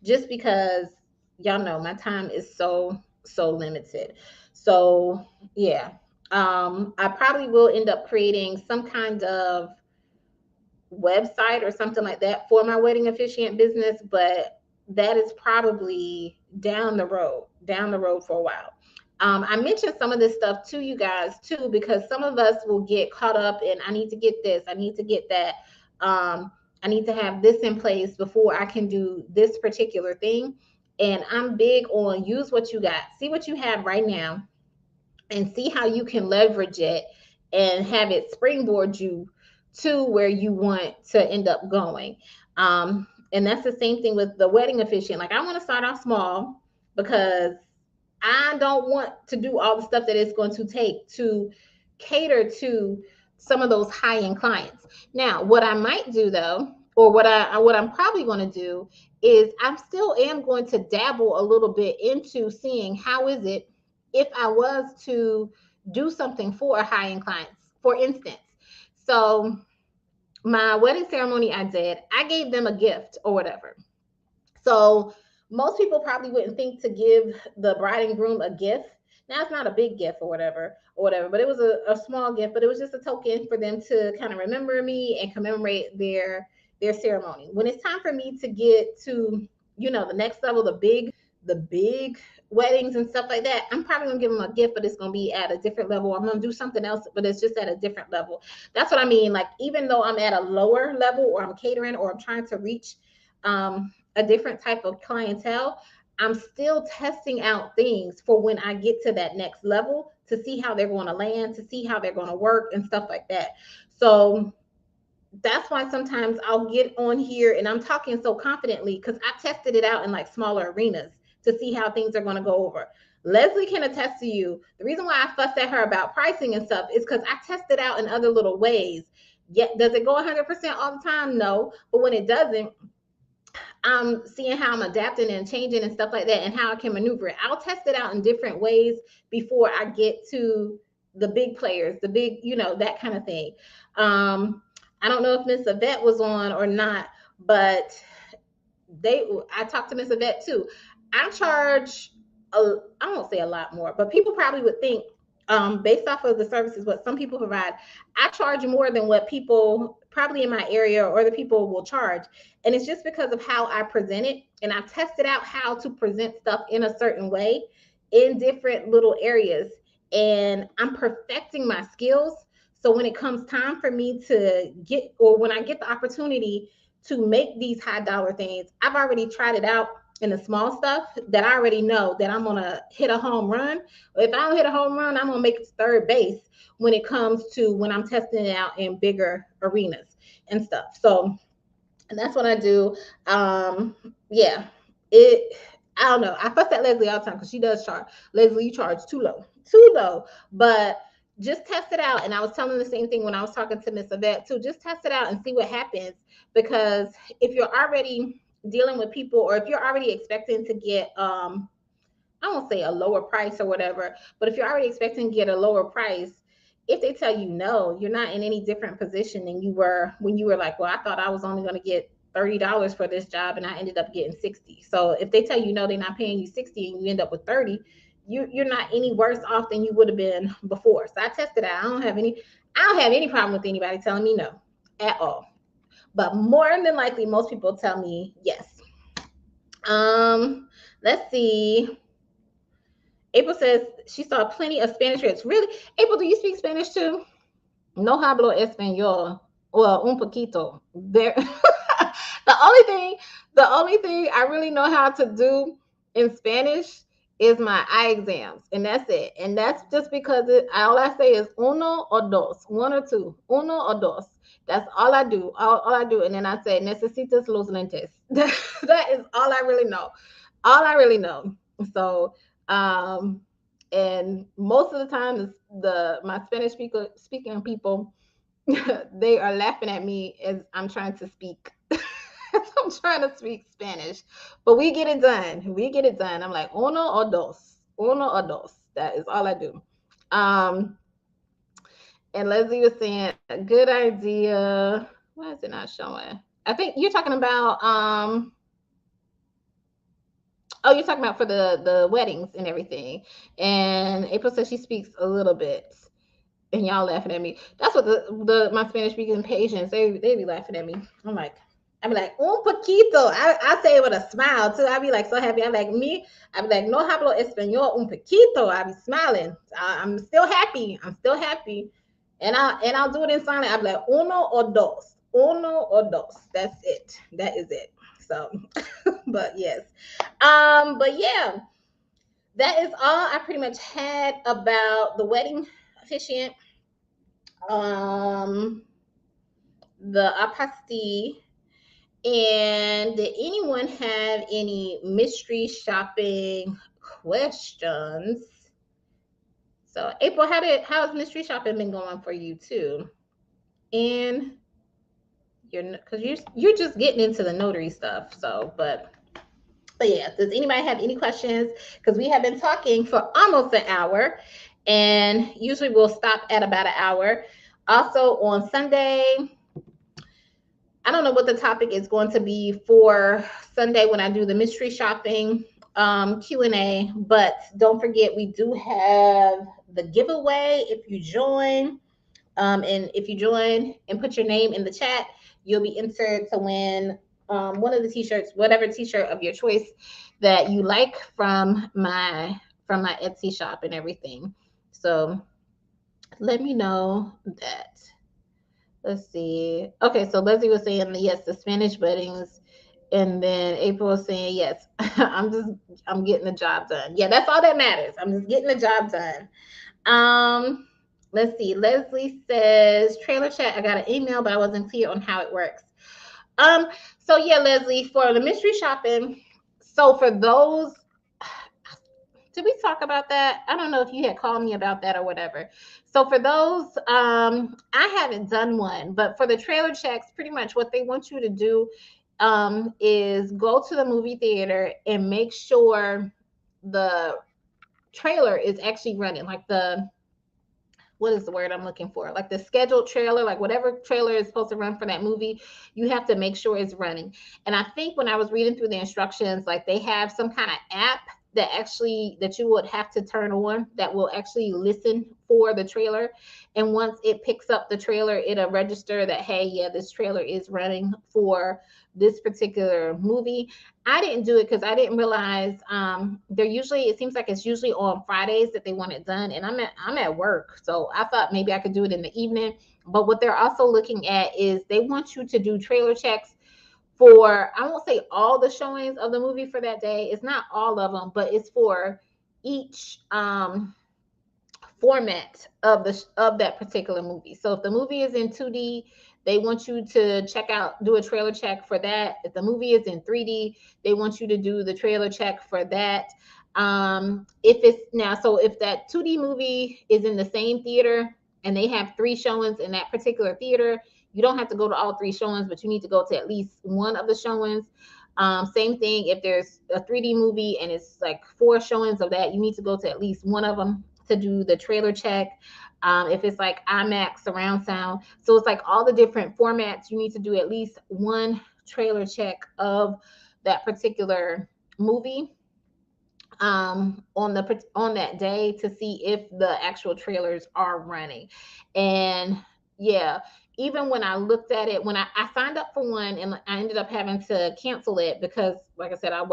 just because y'all know my time is so limited. So yeah, I probably will end up creating some kind of website or something like that for my wedding officiant business, but that is probably down the road for a while. I mentioned some of this stuff to you guys too, because some of us will get caught up in, I need to get this, I need to get that. I need to have this in place before I can do this particular thing. And I'm big on use what you got, see what you have right now, and see how you can leverage it and have it springboard you to where you want to end up going. And that's the same thing with the wedding officiant. Like I want to start off small. because I don't want to do all the stuff that it's going to take to cater to some of those high end clients. Now, what I might do though, or what I'm probably going to do is I'm still am going to dabble a little bit into seeing how is it if I was to do something for high end clients. For instance, so my wedding ceremony I gave them a gift or whatever. So most people probably wouldn't think to give the bride and groom a gift. Now it's not a big gift or whatever, but it was a small gift, but it was just a token for them to kind of remember me and commemorate their ceremony. When it's time for me to get to, the next level, the big weddings and stuff like that, I'm probably gonna give them a gift, but it's gonna be at a different level. I'm gonna do something else, but it's just at a different level. That's what I mean. Like, even though I'm at a lower level, or I'm catering, or I'm trying to reach a different type of clientele, I'm still testing out things for when I get to that next level, to see how they're going to land, to see how they're going to work and stuff like that. So that's why sometimes I'll get on here and I'm talking so confidently, because I tested it out in like smaller arenas to see how things are going to go over. Leslie can attest to you. The reason why I fussed at her about pricing and stuff is because I tested out in other little ways. Yet, does it go 100% all the time? No. But when it doesn't, I'm seeing how I'm adapting and changing and stuff like that, and how I can maneuver it. I'll test it out in different ways before I get to the big players, the big, that kind of thing. I don't know if Miss Yvette was on or not, but I talked to Miss Yvette too. I charge I won't say a lot more, but people probably would think, based off of the services what some people provide, I charge more than what people probably in my area or the people will charge. And it's just because of how I present it. And I've tested out how to present stuff in a certain way in different little areas. And I'm perfecting my skills. So when it comes time for me to get, or when I get the opportunity to make these high dollar things, I've already tried it out in the small stuff that I already know that I'm gonna hit a home run. If I don't hit a home run, I'm gonna make it to third base when it comes to when I'm testing it out in bigger arenas and stuff. So, and that's what I do. Yeah, it. I don't know. I fuss at Leslie all the time because she does charge. Leslie, you charge too low, too low. But just test it out. And I was telling the same thing when I was talking to Miss Yvette too. Just test it out and see what happens. Because if you're already dealing with people, or if you're already expecting to get I won't say a lower price or whatever, but if you're already expecting to get a lower price, if they tell you no, you're not in any different position than you were when you were like, well, I thought I was only going to get $30 for this job and I ended up getting 60. So if they tell you no, they're not paying you 60 and you end up with 30, you're not any worse off than you would have been before. So I tested out. I don't have any problem with anybody telling me no at all. But more than likely, most people tell me yes. Let's see. April says she saw plenty of Spanish trips. Really? April, do you speak Spanish too? No hablo español. Well, un poquito. There. the only thing I really know how to do in Spanish is my eye exams, and that's it. And that's just because all I say is uno o dos, one or two, uno o dos. That's all I do. All I do, and then I say necesitas los lentes. That is all I really know. All I really know. So, and most of the time, my Spanish speaking people, they are laughing at me as I'm trying to speak. I'm trying to speak Spanish, but we get it done. We get it done. I'm like uno o dos, uno o dos. That is all I do. Um, and Leslie was saying, a good idea. Why is it not showing? I think you're talking about oh, you're talking about for the weddings and everything. And April says she speaks a little bit, and y'all laughing at me. That's what the my Spanish speaking patients, they be laughing at me. I be like un poquito. I say it with a smile too. I be like so happy. I'm like me. I be like no hablo español un poquito. I be smiling. I'm still happy. I'm still happy. And I'll do it in silent. I be like uno o dos, uno o dos. That's it. That is it. So, but yes, but yeah, that is all I pretty much had about the wedding officiant, um, the apostille, And did anyone have any mystery shopping questions? So April, how's mystery shopping been going for you too? And because you're just getting into the notary stuff. So, but yeah, does anybody have any questions? Because we have been talking for almost an hour, and usually we'll stop at about an hour. Also on Sunday, I don't know what the topic is going to be for Sunday when I do the mystery shopping Q&A, but don't forget we do have the giveaway if you join. And if you join and put your name in the chat, you'll be entered to win one of the t-shirts, whatever t-shirt of your choice that you like from my Etsy shop and everything. So let me know that. Let's see. Okay, so Leslie was saying yes, the Spanish weddings, and then April was saying yes. I'm getting the job done. Yeah, that's all that matters. I'm just getting the job done. Let's see. Leslie says trailer chat. I got an email, but I wasn't clear on how it works. Um, so yeah, Leslie, for the mystery shopping. So for those, did we talk about that? I don't know if you had called me about that or whatever. So for those, I haven't done one, but for the trailer checks, pretty much what they want you to do is go to the movie theater and make sure the trailer is actually running, like the what is the word I'm looking for? Like the scheduled trailer, like whatever trailer is supposed to run for that movie, you have to make sure it's running. And I think when I was reading through the instructions, like they have some kind of app that you would have to turn on that will actually listen for the trailer. And once it picks up the trailer, it'll register that, hey, yeah, this trailer is running for this particular movie. I didn't do it because I didn't realize it seems like it's usually on Fridays that they want it done, and I'm at work, so I thought maybe I could do it in the evening. But what they're also looking at is they want you to do trailer checks for, I won't say all the showings of the movie for that day. It's not all of them, but it's for each format of that particular movie. So if the movie is in 2D, they want you to do a trailer check for that. If the movie is in 3D, they want you to do the trailer check for that. If that 2D movie is in the same theater and they have 3 showings in that particular theater, you don't have to go to all 3 showings, but you need to go to at least one of the showings. Same thing if there's a 3D movie and it's like 4 showings of that, you need to go to at least one of them to do the trailer check. If it's like IMAX surround sound, so it's like all the different formats, you need to do at least one trailer check of that particular movie on that day to see if the actual trailers are running. And yeah, even when I looked at it, when I signed up for one and I ended up having to cancel it because, like I said, I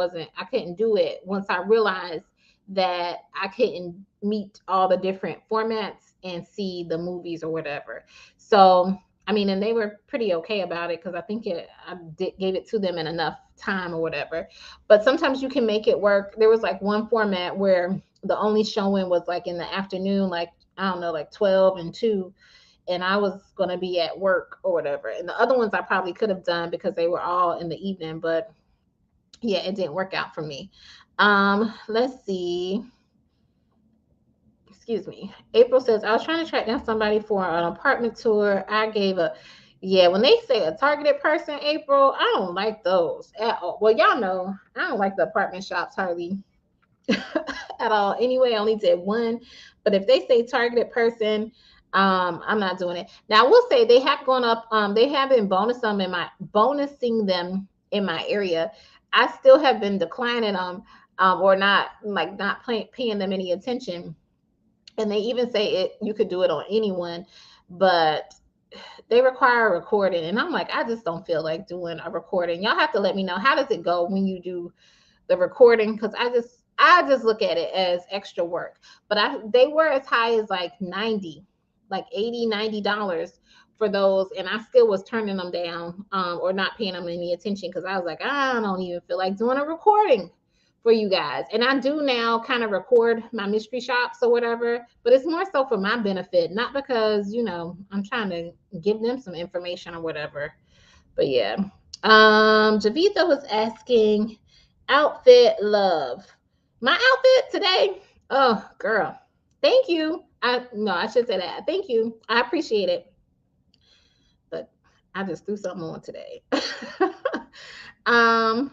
couldn't do it once I realized that I couldn't meet all the different formats and see the movies or whatever. So I mean, and they were pretty okay about it because gave it to them in enough time or whatever. But sometimes you can make it work. There was like one format where the only showing was like in the afternoon, like I don't know, like 12 and 2, and I was going to be at work or whatever. And the other ones I probably could have done because they were all in the evening, but yeah, it didn't work out for me. Let's see. Excuse me. April says, I was trying to track down somebody for an apartment tour. Yeah, when they say a targeted person, April, I don't like those at all. Well, y'all know I don't like the apartment shops hardly at all. Anyway, I only did one. But if they say targeted person, I'm not doing it. Now I will say they have gone up, they have been bonusing them in my area. I still have been declining them, or not paying them any attention. And they even say you could do it on anyone, but they require a recording, and I'm like, I just don't feel like doing a recording. Y'all have to let me know, how does it go when you do the recording, because I just look at it as extra work. But they were as high as like 90, like $80-$90 for those, and I still was turning them down, or not paying them any attention because I was like, I don't even feel like doing a recording for you guys. And I do now kind of record my mystery shops or whatever, but it's more so for my benefit, not because I'm trying to give them some information or whatever. But yeah. Javitha was asking outfit love. My outfit today. Oh, girl. Thank you. I should say that. Thank you. I appreciate it. But I just threw something on today. um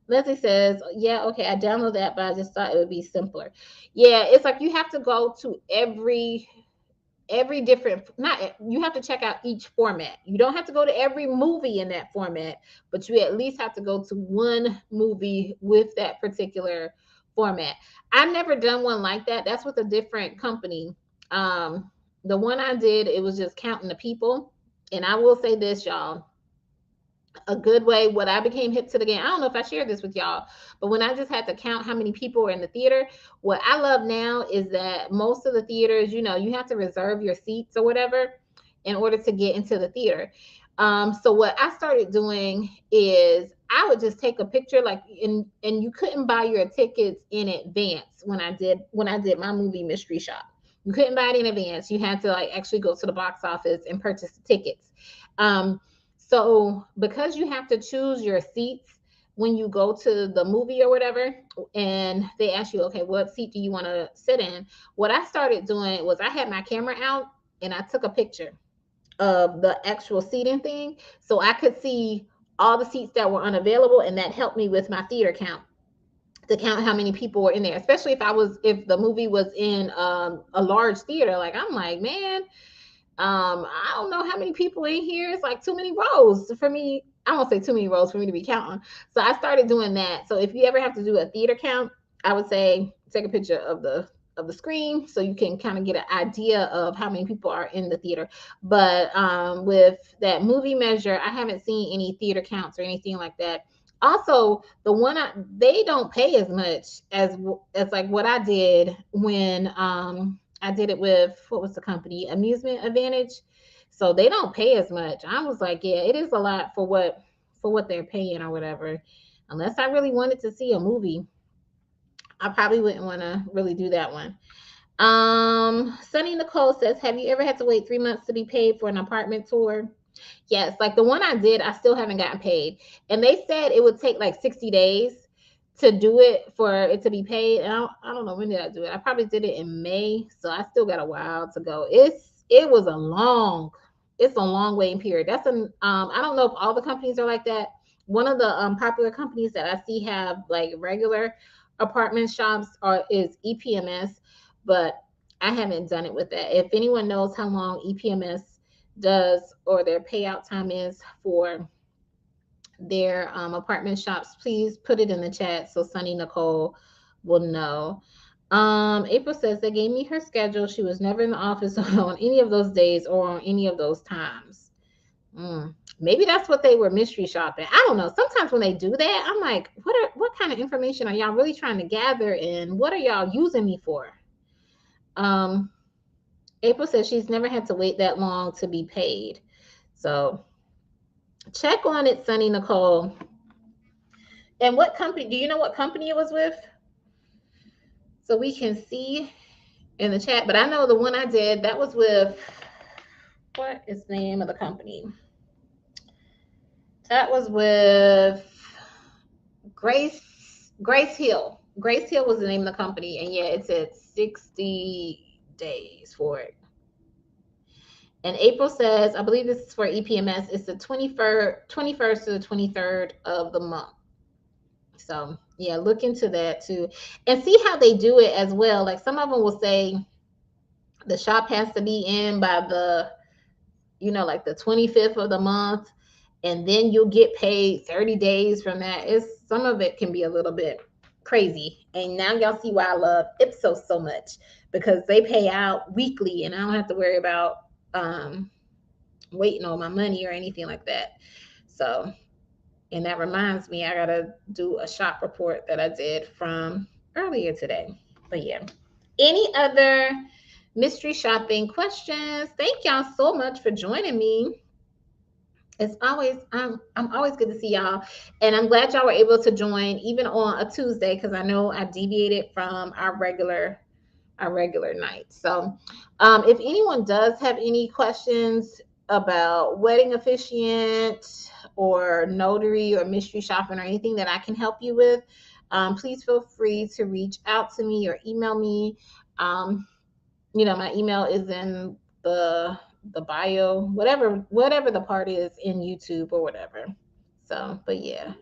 Leslie says, yeah, okay, I downloaded that, but I just thought it would be simpler. Yeah, it's like you have to go to every different, not, you have to check out each format. You don't have to go to every movie in that format, but you at least have to go to one movie with that particular format. I've never done one like that. That's with a different company. The one I did, it was just counting the people. And I will say this, y'all, a good way what I became hip to the game. I don't know if I shared this with y'all, but when I just had to count how many people were in the theater, what I love now is that most of the theaters, you have to reserve your seats or whatever in order to get into the theater. So what I started doing is I would just take a picture, like, and you couldn't buy your tickets in advance when I did my movie mystery shop. You couldn't buy it in advance. You had to like actually go to the box office and purchase the tickets. So because you have to choose your seats when you go to the movie or whatever, and they ask you, okay, what seat do you want to sit in? What I started doing was I had my camera out and I took a picture of the actual seating thing so I could see all the seats that were unavailable, and that helped me with my theater count to count how many people were in there, especially if the movie was in a large theater. Like, I'm like, man, I don't know how many people in here. It's like too many rows for me. I won't say too many rows for me to be counting. So I started doing that. So if you ever have to do a theater count, I would say take a picture of the screen so you can kind of get an idea of how many people are in the theater. But with that movie measure, I haven't seen any theater counts or anything like that. Also, they don't pay as much as like what I did when I did it with, what was the company? Amusement Advantage. So they don't pay as much. I was like, yeah, it is a lot for what they're paying or whatever. Unless I really wanted to see a movie, I probably wouldn't want to really do that one. Sunny Nicole says, have you ever had to wait 3 months to be paid for an apartment tour? Yes, like the one I did, I still haven't gotten paid. And they said it would take like 60 days to do it for it to be paid. And I don't know when did I do it. I probably did it in May, so I still got a while to go. It's a long waiting period. I don't know if all the companies are like that. One of the popular companies that I see have like regular apartment shops is EPMS, but I haven't done it with that. If anyone knows how long EPMS does or their payout time is for their apartment shops, please put it in the chat so Sunny Nicole will know. April says they gave me her schedule. She was never in the office on any of those days or on any of those times. Maybe that's what they were mystery shopping. I don't know. Sometimes when they do that, I'm like, what kind of information are y'all really trying to gather, and what are y'all using me for? April says she's never had to wait that long to be paid. So check on it, Sunny Nicole. And what company? Do you know what company it was with? So we can see in the chat. But I know the one I did, that was with, what is the name of the company? That was with Grace Hill. Grace Hill was the name of the company, and yeah, it said 60 days for it. And April says, I believe this is for EPMS. It's the 21st to the 23rd of the month. So yeah, look into that too, and see how they do it as well. Like some of them will say the shop has to be in by like the 25th of the month, and then you'll get paid 30 days from that. Some of it can be a little bit crazy. And now y'all see why I love Ipsos so much, because they pay out weekly and I don't have to worry about waiting on my money or anything like that. So, and that reminds me, I gotta do a shop report that I did from earlier today. But yeah, any other mystery shopping questions? Thank y'all so much for joining me. I'm always good to see y'all, and I'm glad y'all were able to join even on a Tuesday, because I know I deviated from our regular night. So if anyone does have any questions, about wedding officiant or notary or mystery shopping or anything that I can help you with, please feel free to reach out to me or email me. My email is in the bio, whatever the part is in YouTube or whatever. So, but yeah.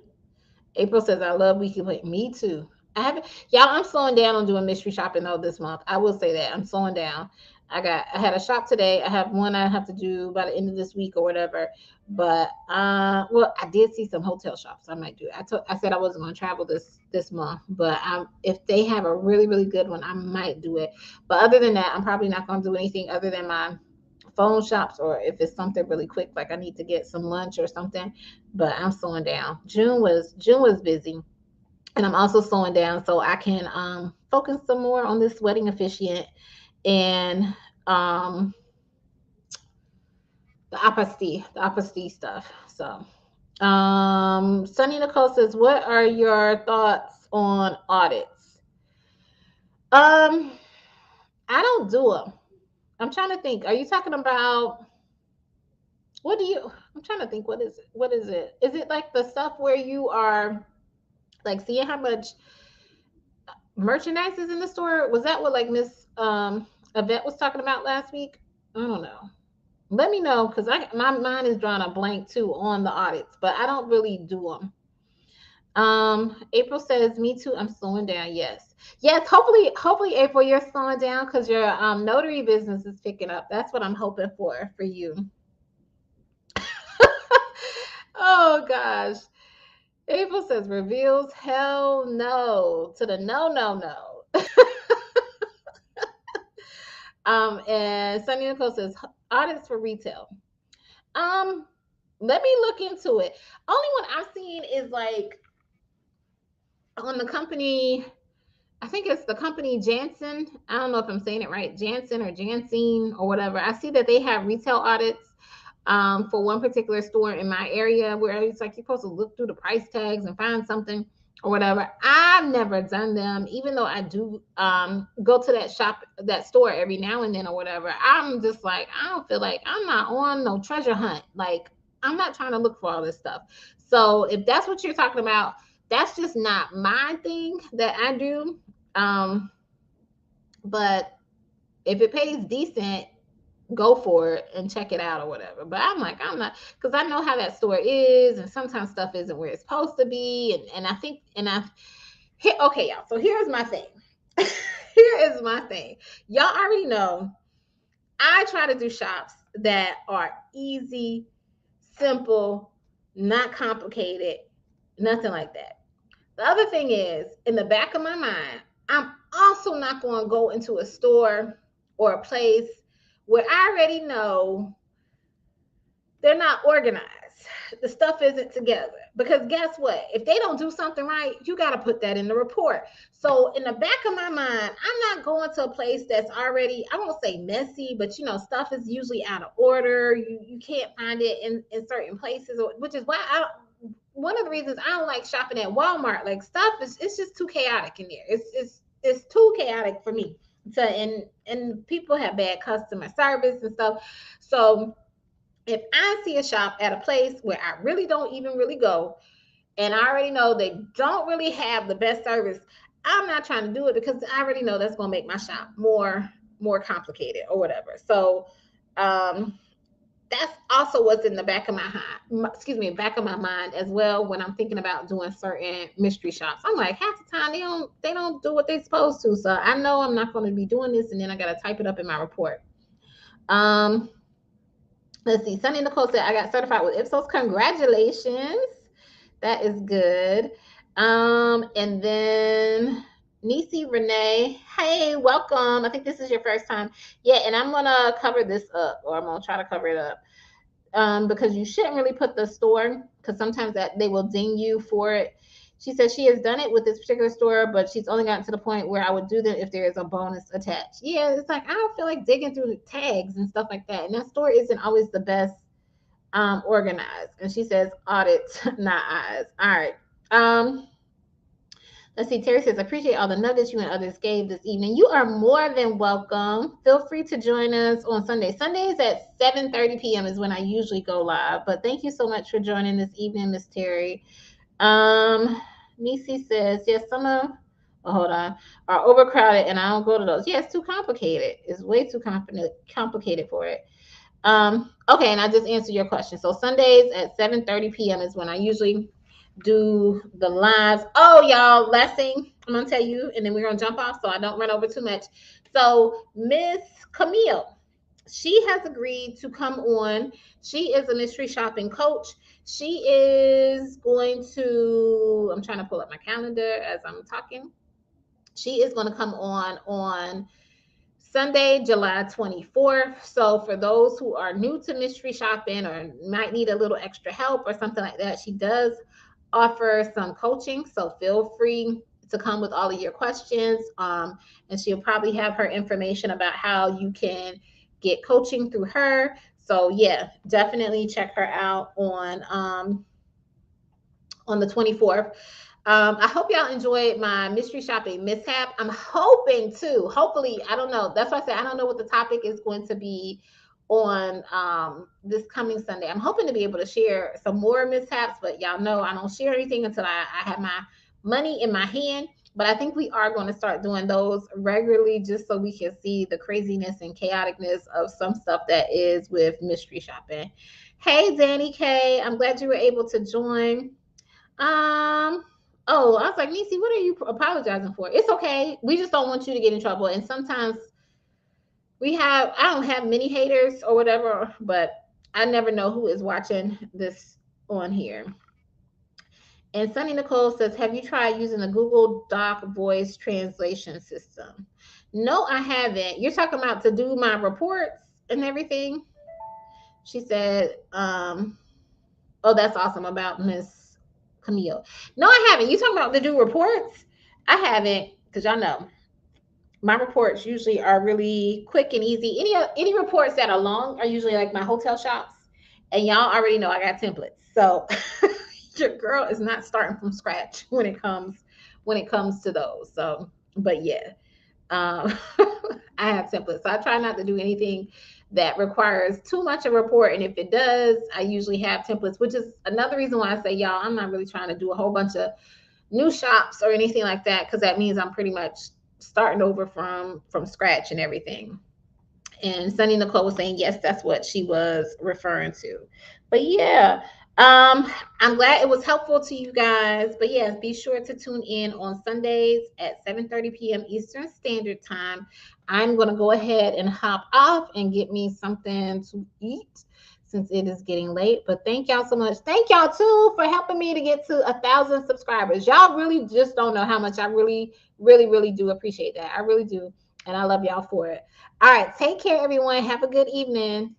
April says, I love weekly play. Me too. I haven't, y'all, I'm slowing down on doing mystery shopping though this month. I will say that. I'm slowing down. I had a shop today. I have one I have to do by the end of this week or whatever. But well, I did see some hotel shops I might do. I said I wasn't going to travel this month, but if they have a really, really good one, I might do it. But other than that, I'm probably not going to do anything other than my phone shops, or if it's something really quick like I need to get some lunch or something. But I'm slowing down. June was busy, and I'm also slowing down so I can focus some more on this wedding officiant and um the apostille stuff. So Sunny Nicole says, what are your thoughts on audits? um I don't do them. I'm trying to think. Are you talking about, what do you, I'm trying to think, what is it? Is it like the stuff where you are like seeing how much merchandise is in the store? Was that what like Miss Yvette was talking about last week? I don't know. Let me know, because my mind is drawing a blank too on the audits, but I don't really do them. April says, me too, I'm slowing down. Yes, hopefully April, you're slowing down because your notary business is picking up. That's what I'm hoping for you. Oh gosh. April says, reveals, hell no to the no, no, no. And Sunny Nicole says, audits for retail. Um, Let me look into it. Only one I've seen is like on the company, I think it's the company Jansen. I don't know if I'm saying it right, Jansen or Jansen or whatever. I see that they have retail audits for one particular store in my area, where it's like you're supposed to look through the price tags and find something or whatever. I've never done them, even though I do go to that store every now and then or whatever. I'm just like, I don't feel like, I'm not on no treasure hunt. Like, I'm not trying to look for all this stuff. So if that's what you're talking about, that's just not my thing that I do. But if it pays decent, go for it and check it out or whatever. But I'm like, I'm not, because I know how that store is, and sometimes stuff isn't where it's supposed to be. And I think, okay, y'all. So here's my thing. Here is my thing. Y'all already know I try to do shops that are easy, simple, not complicated, nothing like that. The other thing is, in the back of my mind, I'm also not going to go into a store or a place where I already know they're not organized. The stuff isn't together. Because guess what? If they don't do something right, you got to put that in the report. So in the back of my mind, I'm not going to a place that's already, I won't say messy, but stuff is usually out of order. You can't find it in certain places, which is why one of the reasons I don't like shopping at Walmart. Like, stuff is, it's just too chaotic in there. It's too chaotic for me. And people have bad customer service and stuff. So if I see a shop at a place where I really don't even really go, and I already know they don't really have the best service, I'm not trying to do it, because I already know that's going to make my shop more complicated or whatever. So that's also what's in the back of back of my mind as well, when I'm thinking about doing certain mystery shops. I'm like, half the time they don't do what they're supposed to. So I know I'm not going to be doing this, and then I got to type it up in my report. Let's see. Sunny Nicole said, I got certified with Ipsos. Congratulations. That is good. And then Nisi Renee, hey, welcome. I think this is your first time. Yeah, and I'm gonna cover this up, or I'm gonna try to cover it up. Because you shouldn't really put the store, because sometimes that they will ding you for it. She says she has done it with this particular store, but she's only gotten to the point where I would do that if there is a bonus attached. Yeah, it's like I don't feel like digging through the tags and stuff like that. And that store isn't always the best organized. And she says audits, not eyes. All right. Let's see. Terry says, appreciate all the nuggets you and others gave this evening. You are more than welcome. Feel free to join us on Sunday. Sundays at 7:30 p.m. is when I usually go live. But thank you so much for joining this evening, Miss Terry. Nisi says, yes, some of hold on, are overcrowded and I don't go to those. Yeah, it's too complicated. It's way too complicated for it. Okay, and I just answered your question. So Sundays at 7:30 p.m. is when I usually do the lives. Oh, y'all, last thing I'm gonna tell you, and then we're gonna jump off so I don't run over too much. So Miss Camille, she has agreed to come on. She is a mystery shopping coach. She is going to, I'm trying to pull up my calendar as I'm talking. She is going to come on Sunday, July 24th. So for those who are new to mystery shopping or might need a little extra help or something like that, she does offer some coaching. So feel free to come with all of your questions. And she'll probably have her information about how you can get coaching through her. So yeah, definitely check her out on the 24th. I hope y'all enjoyed my mystery shopping mishap. I'm hoping to, hopefully, I don't know. That's why I said I don't know what the topic is going to be on this coming Sunday. I'm hoping to be able to share some more mishaps, but y'all know I don't share anything until I have my money in my hand. But I think we are going to start doing those regularly just so we can see the craziness and chaoticness of some stuff that is with mystery shopping. Hey, Danny K, I'm glad you were able to join. Oh, I was like, Nisi, what are you apologizing for? It's okay. We just don't want you to get in trouble. And sometimes I don't have many haters or whatever, but I never know who is watching this on here. And Sunny Nicole says, have you tried using the Google Doc voice translation system? No, I haven't. You're talking about to do my reports and everything? She said, oh, that's awesome about Miss Camille. No, I haven't. You talking about to do reports? I haven't, because y'all know my reports usually are really quick and easy. Any reports that are long are usually like my hotel shops, and y'all already know I got templates. So your girl is not starting from scratch when it comes to those. So, but yeah, I have templates. So I try not to do anything that requires too much of a report. And if it does, I usually have templates, which is another reason why I say, y'all, I'm not really trying to do a whole bunch of new shops or anything like that, because that means I'm pretty much starting over from scratch and everything. And Sunny Nicole was saying, yes, that's what she was referring to. But yeah, I'm glad it was helpful to you guys. But yes, be sure to tune in on Sundays at 7:30 p.m. Eastern Standard Time. I'm going to go ahead and hop off and get me something to eat since it is getting late. But thank y'all so much. Thank y'all too for helping me to get to 1,000 subscribers. Y'all really just don't know how much I really, really, really do appreciate that. I really do. And I love y'all for it. All right. Take care, everyone. Have a good evening.